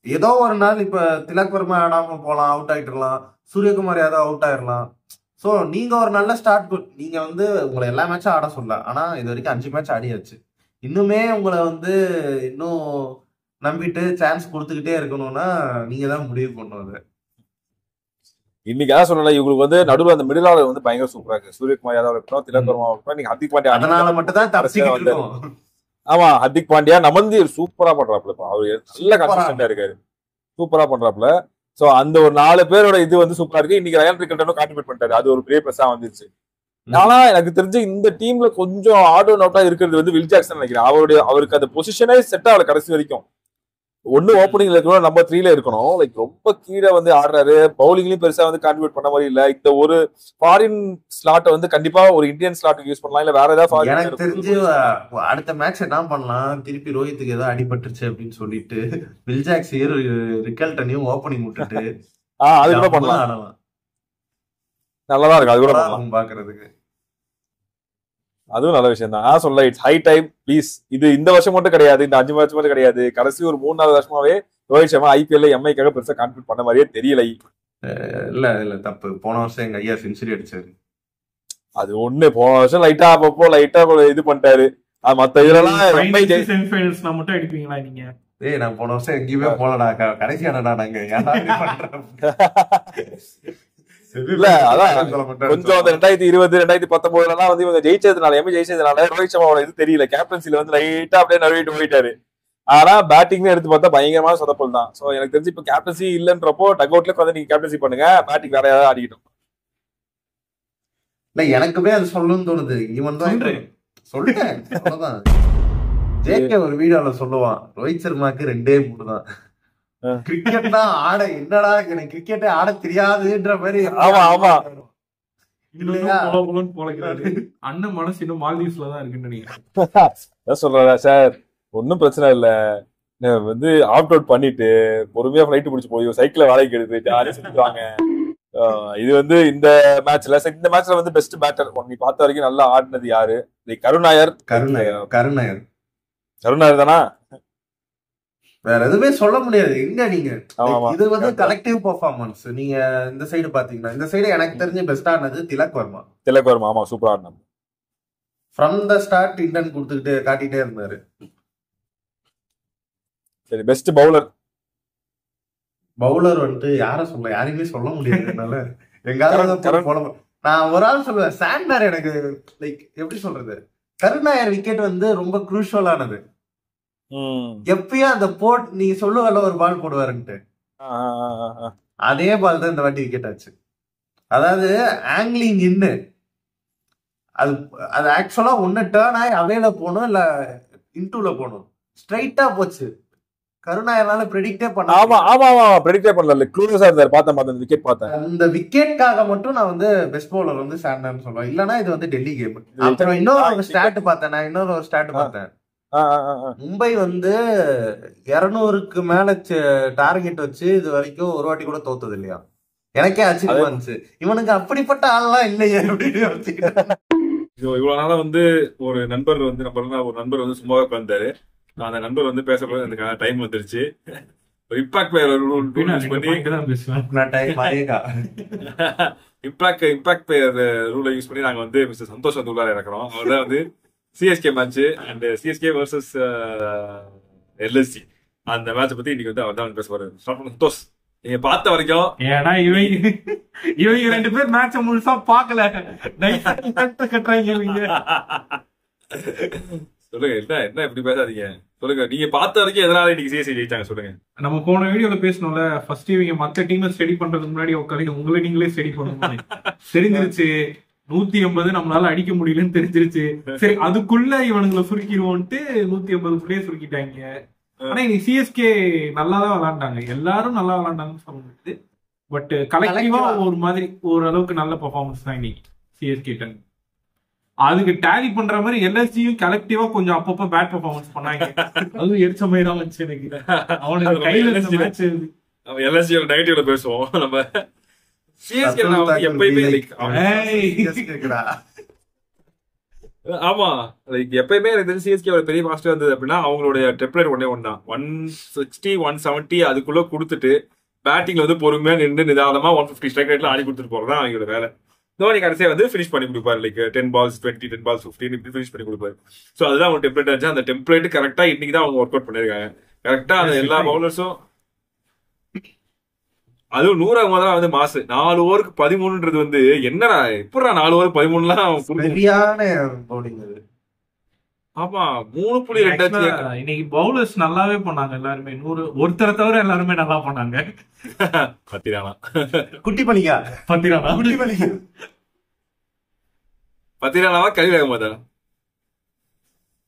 ஏதோ ஒரு நாள் இப்ப திலக் வர்மா ஆடாம போலாம், அவுட் ஆயிட்டுலாம், சூரியகுமார் யாதவ் அவுட் ஆயிடலாம். சோ நீங்க ஒரு நல்ல ஸ்டார்ட், நீங்க வந்து உங்களை எல்லா மேட்சும் ஆட சொல்லலாம். ஆனா இது வரைக்கும் 5 மேட்ச் ஆடியாச்சு. இன்னுமே உங்களை வந்து இன்னும் நம்பிட்டு சான்ஸ் கொடுத்துக்கிட்டே இருக்கணும்னா நீங்க தான் முடிவு பண்ணுவது. இன்னைக்கு ஏதாவது சொல்லல, இவங்களுக்கு வந்து நடுவில் அந்த மிடில் ஆர்டர் வந்து பயங்கர சூப்பரா இருக்கு. சூரியகுமார் யாதவ் இருக்கட்டும், திலக் வர்மா இருக்கட்டும், நீங்க ஹர்திக் பாண்டியா அதனால மட்டும் தான் தப்பிச்சிட்டு இருக்கோம். ஆமா, ஹர்திக் பாண்டியா நமந்து சூப்பரா பண்றாப்ல. அவரு நல்ல கன்சிஸ்டன்டா இருக்காரு, சூப்பரா பண்றாப்ல. சோ அந்த ஒரு 4 பேரோட இது வந்து சூப்பரா இருக்கு. இன்னைக்கு ரயான் ரிக்கல்டனும் கான்ட்ரிபியூட் பண்ணிட்டாரு, அது ஒரு பெரிய பிளஸா வந்துச்சு. ஆனா எனக்கு தெரிஞ்சு இந்த டீம்ல கொஞ்சம் ஆட் அண்ட் அவுட்டா இருக்கிறது வந்து வில் ஜாக்சன் நினைக்கிறேன். அவருக்கு அந்த பொசிஷனே செட் ஆகல கடைசி வரைக்கும். ஒன்னு ஓப்பனிங்ல இருக்கணும், நம்பர் 3ல இருக்கணும். லைக் ரொம்ப கீழே வந்து ஆடுறாரு. பவுலிங்லயும் பெருசா வந்து கான்ட்ரிபியூட் பண்ண மாதிரி இல்ல. இந்த ஒரு ஃபாரின் ஸ்லாட் வந்து கண்டிப்பா ஒரு இந்தியன் ஸ்லாட்டுக்கு யூஸ் பண்ணலாம், இல்ல வேற ஏதாவது. எனக்கு தெரிஞ்சு அடுத்த மேட்ச் என்ன பண்ணலாம், திருப்பி ரோஹித்துக்கு ஏதோ அடிபட்டுருச்சு அப்படின்னு சொல்லிட்டு வில் ஜாக்ஸ் ரிக்கல்டனையும் ஓப்பனிங் விட்டுட்டு அது கூட பண்ணலாம். நல்லதா இருக்கு, அது கூட நல்லா பண்ணலாம். இருக்கும் பாக்குறதுக்கு. அதுவும் நல்ல விஷயம் தான். சொல்ல இட்ஸ் ஹை டைம் ப்ளீஸ். இது இந்த வருஷம் மட்டும் கிடையாது, இந்த 5 வருஷம் மட்டும் கிடையாது, கடைசி ஒரு 3-4 வருஷமாவே ரோஹித் சர்மா ஐபிஎல்ல எம்ஐக்காக பெருசா கான்ட்ரிபியூட் பண்ண மாதிரியே தெரியல. இல்ல தப்பு. போன வருஷம் எங்க ஐயா செஞ்சுரி அடிச்சாரு. அது ஒண்ணு. போன வருஷம் லைட்டா அப்பப்போ லைட்டா இது பண்ணிட்டாரு. மத்த இதுலாம் எம்ஐ செமிஃபைனல்ஸ்ல மட்டும் அடிப்பீங்களா நீங்க? நான் போன வருஷம் எங்கேயுமே போலடா, கடைசியானடா நாங்க. இல்ல அதான் கொஞ்சம் 2020 2019 வந்து இவங்க ஜெயிச்சதுனால எம்ஐ ஜெயிச்சதுனால ரோஹித் சர்மாவோட இது தெரியல. கேப்டன்சில வந்து லைட்டா அப்படியே நழுவிட்டு போயிட்டாரு. ஆனா பேட்டிங்னு எடுத்து பார்த்தா பயங்கரமான சொதப்பல் தான். சோ எனக்கு தெரிஞ்சு இப்ப கேப்டன்சி இல்லன்றப்போ டக் அவுட்ல வந்து நீங்க கேப்டன்சி பண்ணுங்க, பேட்டிங் வேற யாராவது ஆடிக்கிட்டோம். இல்ல எனக்குமே அது சொல்லணும்னு தோணுது. இவன் தான் சொல்லிட்டேன். அவ்வளவுதான். ஜேகே ஒரு வீடியோல சொல்லுவான், ரோஹித் சர்மாக்கு 2-3 தான். கிரிக்கெட்னா ஆட என்னடா, எனக்கு கிரிக்கெட்டே ஆட தெரியாதுன்ற மாதிரி. ஆமா ஆமா அண்ணன் மனசு இன்னும் மால்தீவ்ஸ்ல தான் இருக்குன்னு நினைக்கிறேன். சொல்றா சார், ஒன்னும் பிரச்சனை இல்ல. வந்து ஆப்ட் அவுட் பண்ணிட்டு பொறுமையா ஃபிளைட் பிடிச்சு போய் சைக்கிள வேலைக்கு எடுத்து ஜாலியா செஞ்சுவாங்க. இது வந்து இந்த மேட்ச்ல வந்து பெஸ்ட் பேட்டர் நீ பார்த்த வரைக்கும் நல்லா ஆடினது யாரு? கருணாயர் தானா? வேற எதுவுமே சொல்ல முடியாது. எங்க நீங்க இது வந்து கலெக்டிவ் பெர்ஃபார்மன்ஸ். நீங்க இந்த சைடு பாத்தீங்கன்னா, இந்த சைடு எனக்கு தெரிஞ்சு பெஸ்ட் ஆனது திலக் வர்மா. ஆமா சூப்பரா ஆடினாங்க. ஃப்ரம் த ஸ்டார்ட் இன்டன் கொடுத்துக்கிட்டு காட்டிட்டே இருந்தாரு. சரி, பெஸ்ட் பவுலர் வந்து யாரையுமே சொல்ல முடியாதுனால எங்காவது நான் ஒரு ஆள் சொல்லுவேன், சாண்டர். எனக்கு லைக் எப்படி சொல்றது, கருணாயர் விக்கெட் வந்து ரொம்ப குரூஷியல் ஆனது. எப்பயும் அந்த நீங்க சொல்லுவல ஒரு பால் போடுவாருன்ட்டு, அதே பால் தான் இந்த வாட்டி விக்கெட் ஆச்சு. அதாவது ஆங்கிலிங் இன்னு அது ஆக்சுவலா ஒன்னு டேர்ன் ஆகி அவேல போகணும் இல்ல இன்டூல போகணும், ஸ்ட்ரைட்டா போச்சு. கருணாயனால ப்ரெடிக்டே பண்ண. ப்ரெடிக்டே பண்ணல. க்ளூஸா இருந்தாரு. பார்த்தேன் விக்கெட் பார்த்தேன். அந்த விக்கெட்காக மட்டும் நான் வந்து பெஸ்ட் பவுலர் வந்து சாண்டர்னு சொல்லுவேன். இல்லனா இது வந்து டெல்லி கேம். அப்புறம் இன்னொரு ஸ்டாட் பார்த்தேன். மும்பை வந்து 200க்கு மேல டார்கெட் வச்சு இது வரைக்கும் ஒரு வாட்டி கூட தோத்தது இல்லையா? எனக்கே ஆச்சரியமா இருந்துச்சு. இவனுக்கு அப்படிப்பட்ட ஆள்லாம் இல்லையே அப்படின்னு. இவ்வளவு நாளா வந்து ஒரு நண்பர் வந்து சும்மாவே உட்கார்ந்தாரு. அந்த நண்பர் வந்து பேசக்கூடாது, எனக்கு டைம் வந்துருச்சு. இம்பாக்ட் பிளேயர் ரூல் யூஸ் பண்ணி நாங்க வந்து மிஸ்டர் சந்தோஷ் வந்து உள்ளார இறக்குறோம். அவர் தான் வந்து CSK match and CSK versus LSC அந்த மேட்சை பத்தி இன்னைக்கு வந்து அவர் தான் பேச போறாரு. சந்தோஷ், நீங்க பார்த்த வரைக்கும், ஏன்னா இவங்க 2 பேர் மேட்ச முழுசா பாக்கல, சொல்லுங்க. என்ன இப்படி பேசாதீங்க, சொல்லுங்க. நீங்க பார்த்த வரைக்கும் எதனால இன்னைக்கு சிஎஸ்கே ஜெயிச்சாங்க சொல்லுங்க. நம்ம போன வீடியோல பேசணும்ல, ஃபர்ஸ்ட் இவங்க மத்த டீம் ஸ்டடி பண்றதுக்கு முன்னாடி உட்காந்து உங்களை நீங்களே ஸ்டடி பண்ணணும். தெரிஞ்சிருச்சு 180 நம்மளால அடிக்க முடியலன்னு தெரிஞ்சிருச்சு. சரி, அதுக்குள்ள இவனுங்களை சுருக்கிடுவோன்ட்டு 180 சுருக்கிட்டாங்க. ஆனா இன்னைக்கு சிஎஸ்கே நல்லாதான் விளையாண்டாங்க, எல்லாரும் நல்லா விளையாண்டாங்கன்னு சொல்ல முடியாது. பட் கலெக்டிவா ஒரு மாதிரி ஓரளவுக்கு நல்ல பெர்ஃபார்மன்ஸ் தான் இன்னைக்கு சிஎஸ்கே டன். அதுக்கு டேலி பண்ற மாதிரி எல்எஸ்சியும் கலெக்டிவா கொஞ்சம் அப்பப்ப பேட் பெர்ஃபார்மன்ஸ் பண்ணாங்க. அதுவும் எரிச்ச மாதிரி தான் வந்துச்சு எனக்கு. அவனுக்கு கையில மேட்ச் எல்எஸ்சியோட நெகட்டிவ்ல பேசுவோம் நம்ம. சிஎஸ்கே எப்பயுமே ஆமா லைக் எப்பயுமே எனக்கு தெரிஞ்சு சிஎஸ்கே ஒரு பெரிய பாசிட்டிவ் இருந்தது அப்படின்னா அவங்களுடைய டெம்ப்ளேட் ஒண்ணே 160 170 அதுக்குள்ள கொடுத்துட்டு பேட்டிங்ல வந்து பொறுமையா நின்று நிதானமா 150 ஸ்ட்ரைக் ரேட்ல ஆடி கொடுத்துட்டு போறதுதான் அவங்களோட வேலை. தோனி கடைசியா வந்து ஃபினிஷ் பண்ணி கொடுப்பாரு. லைக் 10 balls 20 10 balls 15 இப்படி ஃபினிஷ் பண்ணி கொடுப்பாரு. ஸோ அதுதான் அவங்க டெம்ப்ளேட் ஆச்சு. அந்த டெம்ப்ளேட் கரெக்டா இன்னைக்கு தான் அவங்க ஒர்க் அவுட் பண்ணிருக்காங்க. கரெக்டா அந்த எல்லா பவுலர்ஸும், அதுவும் 100 முதல்ல வந்து மாசு 4 ஓவருக்கு 13ன்றது வந்து என்னடா எப்படா 4 ஓவருக்கு 13 ஆமா 3.2 இன்னைக்கு பவுலர்ஸ் நல்லாவே பண்ணாங்க எல்லாருமே. 100 ஒருத்தரை தவிர எல்லாருமே நல்லா பண்ணாங்க. பத்திரானா கலீல் அகமதா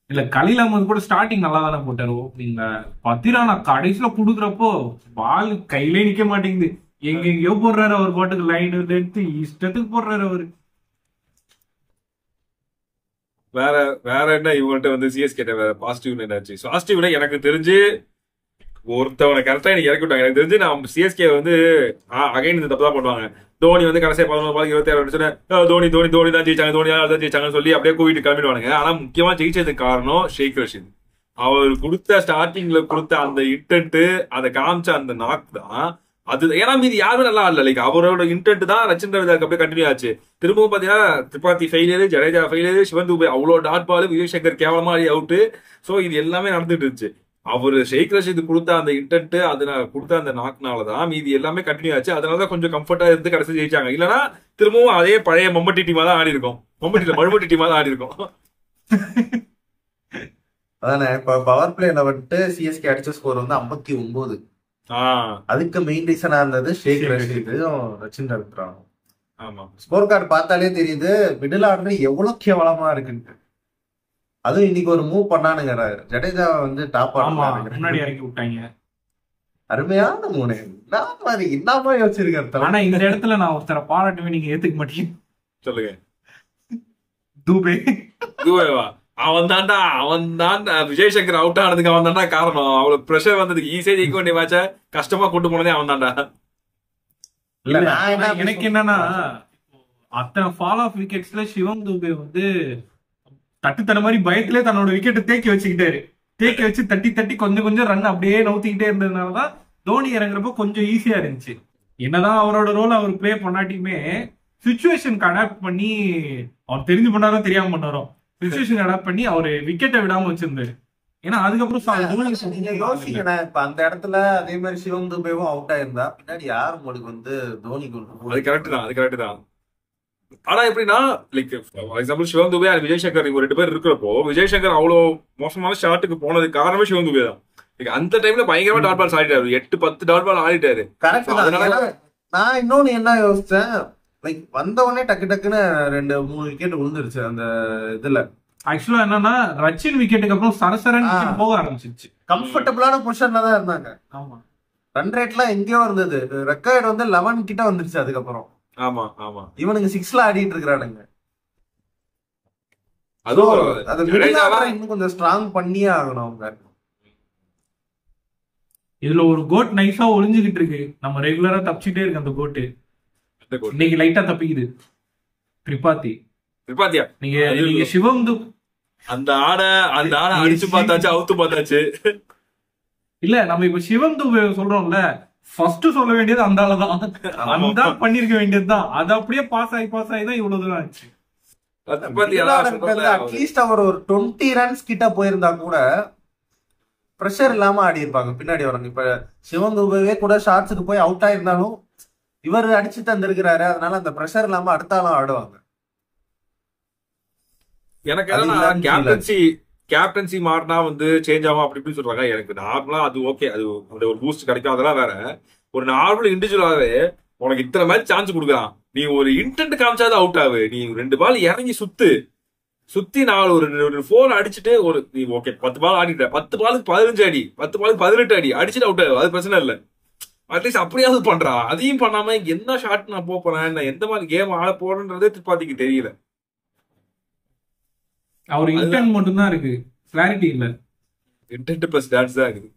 இல்ல, கலீல் அகமது கூட ஸ்டார்டிங் நல்லா தானே போட்டாரு ஓப்பனிங்ல. பத்திரானா கடைசியில புடுக்குறப்போ பால் கையிலே நிக்க மாட்டேங்குது. எங்கெங்கயோ போடுறாரு அவர் பாட்டுக்கு, லைன் எடுத்து இஷ்டத்துக்கு போடுறாரு அவரு. வேற என்ன இவங்கள்ட்ட வந்து சிஎஸ்கே வேற பாசிட்டிவ் என்னாச்சு? பாசிட்டிவ்ல எனக்கு தெரிஞ்சு ஒருத்தவனை கரெக்டா எனக்கு இறக்கி விட்டாங்க. எனக்கு தெரிஞ்சு நான் சிஎஸ்கே வந்து அகைன் இந்த தப்பு தான் பண்ணுவாங்க. தோனி வந்து கடைசியா 11 பால் 26 அடிச்சுட்டு தோனி தோனி தோனி தான் ஜெயிச்சாங்க, தோனி தான் ஜெயிச்சாங்கன்னு சொல்லி அப்படியே கூவிட்டு கிளம்பிடுவானுங்க. ஆனா முக்கியமா ஜெயிச்சதுக்கு காரணம் ஷேக் ரஷீத். அவர் கொடுத்த ஸ்டார்டிங்ல கொடுத்த அந்த இன்டென்ட், அதை காமிச்ச அந்த நாக் தான் அது. ஏன்னா மீதி யாருமே நல்லா ஆடல. லைக் அவரோட இன்டென்ட் தான் ரச்சின் ரவிதாக்கு அப்படியே கண்டினியூ ஆச்சு. திரும்பவும் பாத்தீங்கன்னா திரிபாதி ஃபெயிலியர், ஜடேஜா ஃபெயிலியர், சிவன் துபே அவ்வளோ டாட் பால், விஜய் சங்கர் கேவலமா ஆடி அவுட்டு. ஸோ இது எல்லாமே நடந்துட்டு இருந்துச்சு. அவரு ஷேக் ரஷீத் கொடுத்த அந்த இன்டென்ட், அது கொடுத்த அந்த நாக்னாலதான் மீதி எல்லாமே கண்டினியூ ஆச்சு. அதனாலதான் கொஞ்சம் கம்ஃபர்ட்டா இருந்து கடைசி ஜெயிச்சாங்க. இல்லைன்னா திரும்பவும் அதே பழைய மம்பட்டி டீமா தான் ஆடி இருக்கும். மழுமட்டி டீமா தான் ஆடி இருக்கும். அதானே இப்ப பவர் பிளேல வந்துட்டு சிஎஸ்கே அடிச்ச ஸ்கோர் வந்து 59. அதுக்கு மெயின் ரீசனா இருந்தது ஷேக் ரஷீதும் ரச்சின் ரவித்ராவும். ஆமா, ஸ்கோர் கார்டு பார்த்தாலே தெரியுது மிடில் ஆர்டர் எவ்வளவு கேவலமா இருக்குன்ட்டு. அதுவும் இன்னைக்கு ஒரு மூவ் பண்ணானுங்க, ஜடேஜா வந்து டாப் முன்னாடி இறக்கி விட்டாங்க. அருமையான மூணு என்னமா யோசிச்சிருக்காரு. ஆனா இந்த இடத்துல நான் ஒருத்தர பாராட்டுவே, நீங்க ஏத்துக்க மாட்டீங்க. சொல்லுங்க. தூபேவா அவன் தான் விஜய் சங்கர் அவுட் ஆனதுக்கு அவன் தான்டா காரணம். அவ்வளவு பிரஷர் வந்ததுக்கு ஈஸியா ஜெயிக்க வேண்டிய மேட்ச கஷ்டமா கொண்டு போனதே அவன் தான்டா. எனக்கு என்னன்னா அத்தனை ஃபால் ஆஃப் விக்கெட்ஸ்ல சிவம் துபே வந்து தட்டுத்தன மாதிரி பயத்திலே தன்னோட விக்கெட்டை தேக்கி வச்சுக்கிட்டாரு. தேக்கி வச்சு தட்டி தட்டி கொஞ்சம் கொஞ்சம் ரன் அப்படியே நவுத்திக்கிட்டே இருந்ததுனாலதான் தோனி இறங்குறப்ப கொஞ்சம் ஈஸியா இருந்துச்சு. என்னதான் அவரோட ரோல் அவர் பிளே பண்ணாட்டியுமே சிச்சுவேஷனுக்கு அடாப்ட் பண்ணி, அவர் தெரிஞ்சு பண்ணாரோ தெரியாம பண்ணாரோ, சிச்சுவேஷன் அடாப்ட் பண்ணி அவரு விக்கெட்டை விடாம வச்சிருந்தாரு. ஏன்னா அதுக்கப்புறம் யோசிக்கிறேன் இப்ப அந்த இடத்துல அதே மாதிரி சிவம் துபேவும் அவுட் ஆயிருந்தா பின்னாடி யார் உங்களுக்கு வந்து தோனி கொண்டு. அது கரெக்ட் தான். ஆனா எப்படின்னா like example Shivam Dube and Vijay Shankar இவங்க 2 பேர் இருக்கிறப்போ, விஜய் சங்கர் அவ்வளவு மோசமான ஷாட்டுக்கு போனதுக்கு காரணமே சிவம் துபே தான். அந்த டைம்ல பயங்கரமா டாட் பால் ஆடிட்டாரு, 8-10 டாட் பால் ஆடிட்டாரு. நான் இன்னொன்னு என்ன யோசிச்சேன், லைக் வந்த உடனே டக்கு டக்குன்னு 2-3 விக்கெட் விழுந்துருச்சு அந்த இதுல. ஆக்சுவலா என்னன்னா ரச்சின் விக்கெட்டுக்கு அப்புறம் சரசரன் போக ஆரம்பிச்சிருச்சு. கம்ஃபர்டபுளான பொசிஷன்ல தான் இருந்தாங்க. ஆமா, ரன் ரேட்லாம் எங்கேயோ இருந்தது. ரெக்கார்டு வந்து 11 கிட்ட வந்துருச்சு அதுக்கப்புறம். ஆமா இவனுங்க 6ல ஆடிட்டு இருக்கிறானுங்க. இன்னும் கொஞ்சம் ஸ்ட்ராங் பண்ணியே ஆகணும் அவங்க. இதுல ஒரு கோட் நைஸா ஒளிஞ்சுகிட்டு இருக்கு. நம்ம ரெகுலரா தப்பிச்சுட்டே இருக்கு அந்த கோட்டு. இன்னைக்கு லைட்டா தப்பிக்குது. திரிபாத்தியா நீங்க சிவம் அந்த ஆடை அடிச்சு பார்த்தாச்சு, அவுத்து பார்த்தாச்சு. இல்ல நம்ம இப்ப சிவம் துபே சொல்றோம்ல, ஃபர்ஸ்ட் சொல்ல வேண்டியது அந்த ஆளதான், அந்த பண்ணிருக்க வேண்டியதுதான். அது அப்படியே பாஸ் ஆகி தான் இவ்வளவு தூரம் ஆச்சு. அட்லீஸ்ட் அவர் ஒரு 20 ரன்ஸ் கிட்ட போயிருந்தா கூட பிரஷர் இல்லாம ஆடி இருப்பாங்க பின்னாடி வரங்க. இப்ப சிவம் துபேவே கூட ஷாட்ஸுக்கு போய் அவுட் ஆயிருந்தாலும் இவர் அடிச்சு தந்திருக்கிறாரு, அதனால அந்த பிரஷர் இல்லாம அடுத்தாலும் ஆடுவாங்க. எனக்கு கேப்டன்சி மாறினா வந்து சேஞ்ச் ஆகும் அப்படி இப்படி சொல்றாங்க. எனக்கு நார்மலா அது ஓகே, அது அந்த ஒரு பூஸ்ட் கிடைக்கும், அதெல்லாம் வேற. ஒரு நார்மல் இண்டிவிஜுவலாவே உனக்கு இத்தனை மேட்ச் சான்ஸ் கொடுக்குறான், நீ ஒரு இன்டென்ட் காமிச்சாதான் அவுட் ஆகு. நீ 2 பால் இறங்கி சுத்தி 4 ஒரு 4 அடிச்சுட்டு ஒரு நீ ஓகே 10 பால் ஆடிட்ட, 10 பாலுக்கு 15 அடி, 10 பாலுக்கு 18 அடி அடிச்சுட்டு அவுட் ஆகு, அது பிரச்சனை இல்லை. அட்லீஸ்ட் அப்படியாவது பண்றா. அதையும் பண்ணாம என்ன ஷாட் நான் போறேன், நான் எந்த மாதிரி கேம் ஆட போறேன்றதே திரிபாதிக்கு தெரியல. அவர் இன்டென்ட் மட்டும் தான் இருக்கு, கிளாரிட்டி இல்ல. இன்டென்ட் பிளஸ் டான்ஸ் தான் இருக்குது.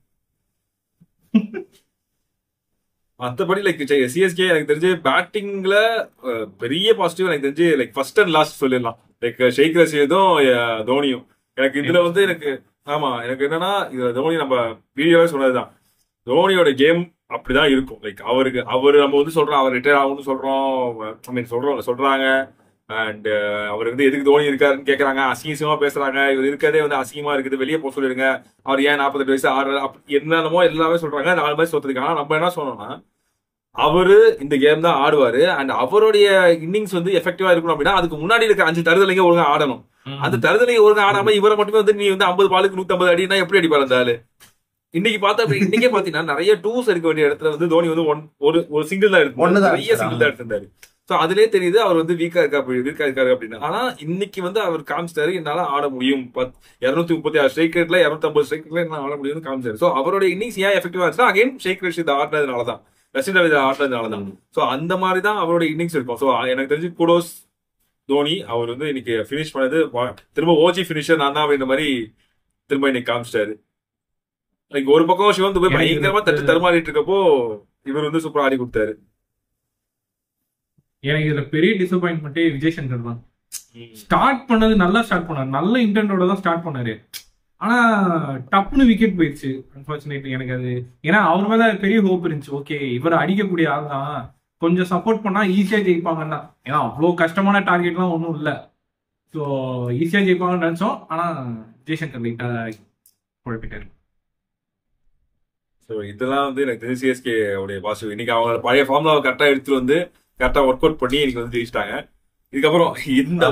மற்றபடி லைக் சிஎஸ்கே எனக்கு தெரிஞ்சு பேட்டிங்ல பெரிய பாசிட்டிவ் எனக்கு தெரிஞ்சு லைக் ஃபர்ஸ்ட் அண்ட் லாஸ்ட் சொல்லிடலாம். லைக் ஷேக் ரஷீதும் தோனியும். எனக்கு இதுல வந்து எனக்கு எனக்கு என்னன்னா தோனி நம்ம வீடியோவே சொன்னதுதான், தோனியோட கேம் அப்படிதான் இருக்கும். லைக் அவரு நம்ம வந்து சொல்றோம் அவர் ரிட்டையர் ஆகும்னு சொல்றோம் சொல்றாங்க. அண்ட் அவர் வந்து எதுக்கு தோனி இருக்காருன்னு கேட்கறாங்க, அசிங்கமா பேசுறாங்க. இவர் இருக்கிறதே வந்து அசிங்கமா இருக்குது, வெளியே போக சொல்லிடுங்க, அவர் ஏன் 48 வயசு என்னென்னமோ எல்லாமே சொல்றாங்க. 4 மேட்ச் தோத்துருக்காங்க. நம்ம என்ன சொன்னோம்னா அவரு இந்த கேம் தான் ஆடுவாரு அண்ட் அவருடைய இன்னிங்ஸ் வந்து எஃபெக்டிவா இருக்கணும் அப்படின்னா அதுக்கு முன்னாடி இருக்க 5 தருதலைங்க ஒழுங்கா ஆடணும். அந்த தருதலைங்க ஒழுங்கா ஆடாம இவரை மட்டுமே வந்து நீ வந்து 50 பாலுக்கு 150 அடினா எப்படி அடிப்பாரு அந்த ஆளு? இன்னைக்கு பார்த்தா இன்னைக்கே பாத்தீங்கன்னா நிறைய டூஸ் எடுக்க வேண்டிய இடத்துல வந்து தோனி வந்து ஒரு சிங்கிள் தான் எடுத்து நிறைய சிங்கிள் தான் எடுத்திருந்தாரு. சோ அதுலயே தெரியுது அவர் வந்து வீக்கா இருக்காரு அப்படின்னு. ஆனா இன்னைக்கு வந்து அவர் காமிச்சிட்டாரு என்னால ஆட முடியும், 236 ஸ்ட்ரைக் ரேட்ல 250 ஸ்ட்ரைக் ரேட்ல என்ன ஆட முடியும்னு காமிச்சாரு. சோ அவருடைய இன்னிங்ஸ் ஏன் எஃபெக்டிவா இருந்துச்சுன்னா அகைன் ஷேக் ரஷீத் ஆடுனதுனாலதான், ரஷீத் ரவி ஆடுனதுனாலதான். சோ அந்த மாதிரிதான் அவருடைய இன்னிங்ஸ் இருக்கும். சோ எனக்கு தெரிஞ்சு குடோஸ் தோனி. அவர் வந்து இன்னைக்கு பினிஷ் பண்ணது திரும்ப ஓஜி பினிஷர் நான் தான் அப்படின்ற மாதிரி திரும்ப இன்னைக்கு காமிச்சிட்டாரு. லைக் ஒரு பக்கம் சிவம் துபே பயங்கரமா தட்டு தருமாறிட்டு இருக்கப்போ இவர் வந்து சூப்பரா ஆடி கொடுத்தாரு. எனக்கு இதுல பெரிய டிசப்பாயின்மெண்டே விஜய் சங்கர் தான். ஸ்டார்ட் பண்ணது நல்லா ஸ்டார்ட் பண்ணாரு, நல்ல இன்டென்டோட தான் ஸ்டார்ட் பண்ணாரு. ஆனா டப்புன்னு விக்கெட் போயிடுச்சு அன்பார்ச்சுனேட்லி எனக்கு அது. ஏன்னா அவர் மேல பெரிய ஹோப் இருந்துச்சு, ஓகே இவர் அடிக்கக்கூடிய ஆள் தான், கொஞ்சம் சப்போர்ட் பண்ணா ஈஸியா ஜெயிப்பாங்கன்னா. ஏன்னா அவ்வளவு கஷ்டமான டார்கெட்லாம் ஒன்றும் இல்லை, ஸோ ஈஸியா ஜெயிப்பாங்கன்னு நினைச்சோம். ஆனா ஜெய்சங்கர் லைட்டா குழப்பிட்டாரு. ஸோ இதெல்லாம் வந்து எனக்கு தெரிஞ்சு சிஎஸ்கே உடைய பாசிட்டிவ். இன்னைக்கு அவங்க பழைய ஃபார்முலாவை கரெக்டா எடுத்துட்டு வந்து கரெக்டா ஒர்க் அவுட் பண்ணி இன்னைக்கு வந்து ஜெயிச்சிட்டாங்க. இதுக்கப்புறம் இந்த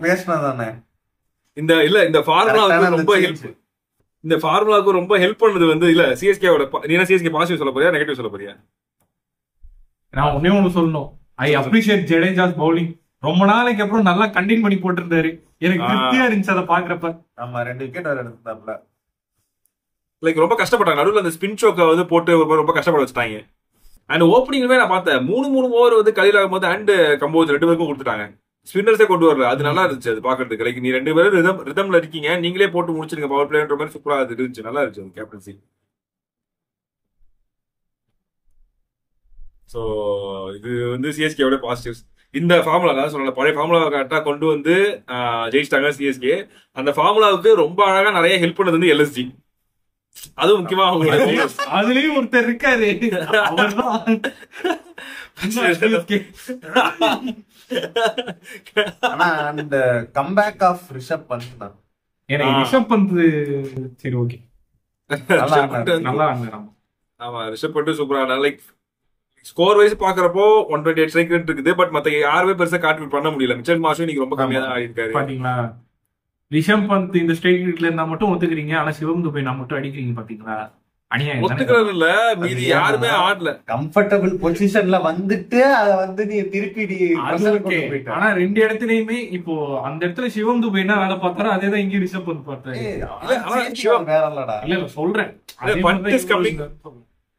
பேசினாதானே இந்த ஃபார்முலாவுக்கு ரொம்ப ஹெல்ப், இந்த ஃபார்முலாவுக்கு ரொம்ப ஹெல்ப் பண்ணது வந்து இல்ல சிஎஸ்கேவோட. நீ என்ன சிஎஸ்கே பாசிட்டிவ் சொல்ல போறியா நெகட்டிவ் சொல்ல போறியா? நான் ஒன்னே ஒண்ணு சொல்லணும், ஐ அப்ரிஷியேட் ஜடேஜாஸ் பவுலிங். ரொம்ப நாளைக்கு அப்புறம் நல்லா கண்டின் பண்ணி போட்டிருந்தாரு, எனக்கு திருப்தியா இருந்துச்சு அதை பாக்குறப்ப. ஆமா 2 விக்கெட் வர எடுத்தாப்ல. லைக் ரொம்ப கஷ்டப்பட்டாங்க நடுவில், அந்த ஸ்பின் ஷோக்கை வந்து போட்டு ரொம்ப கஷ்டப்பட வச்சுட்டாங்க. அண்ட் ஓப்பனிங்மே நான் பார்த்தேன் 3 ஓவர் வந்து கலியில் ஆகும்போது அண்ட் கம்போஸ் 2 பேருக்கும் கொடுத்துட்டாங்க, ஸ்பின்னர்ஸே கொண்டு வரல. அது நல்லா இருந்துச்சு அது பாக்குறதுக்கு. லைக் நீ 2 பேரும் ரிதம்ல இருக்கீங்க, நீங்களே போட்டு முடிச்சிருங்க பவர் பிளேன்ற மாதிரி சூப்பரா இருந்துச்சு, நல்லா இருந்துச்சு அது கேப்டன்சி. ஸோ இது வந்து சிஎஸ்கேவோட பாசிட்டிவ்ஸ். இந்த ஃபார்முலா தான் சொல்லல, பழைய ஃபார்முலா கரெக்டா கொண்டு வந்து ஜெயிச்சிட்டாங்க சிஎஸ்கே. அந்த ஃபார்முலாவுக்கு ரொம்ப அழகா நிறைய ஹெல்ப் பண்ணது வந்து எல்எஸ்ஜி. அது முக்கியமா அதுலயும் ஒருத்தர் இருக்காரு, அந்த கம்பேக் ஆஃப் ரிஷப் பந்த் தான். எனக்கு ரிஷப் பந்த் சரி ஓகே நல்லா ஆனாரு. ஆமா ரிஷப் பந்த் சூப்பரா. லைக் ஸ்கோர் வைஸ் பாக்குறப்போ 128 ஸ்ட்ரைக் ரேட் இருக்குது, பட் மத்த யாருமே பெருசா கான்ட்ரிபியூட் பண்ண முடியல. மிச்சல் மார்ஷும் இன்னைக்கு ரொம்ப கம்மியா தான் ஆடி இருக்காரு. பாத்தீங்களா ரிஷப் பந்த் இந்த ஸ்ட்ரைக் ரேட்ல இருந்தா மட்டும் ஒத்துக்கிறீங்க, ஆனா சிவம் துபை நான் மட்டும் அடிக்கிறீங்க பாத்தீங்களா? அநியாயம். ஒத்துக்கிறது இல்ல, மீதி யாருமே ஆடல. கம்ஃபர்டபிள் பொசிஷன்ல வந்துட்டு அத வந்து நீ திருப்பி ஆனா 2 இடத்துலயுமே இப்போ அந்த இடத்துல சிவம் துபை என்ன வேலை பார்த்தாரோ அதேதான் இங்க ரிஷப் பந்த் பார்த்தாரு. இல்ல சொல்றேன்,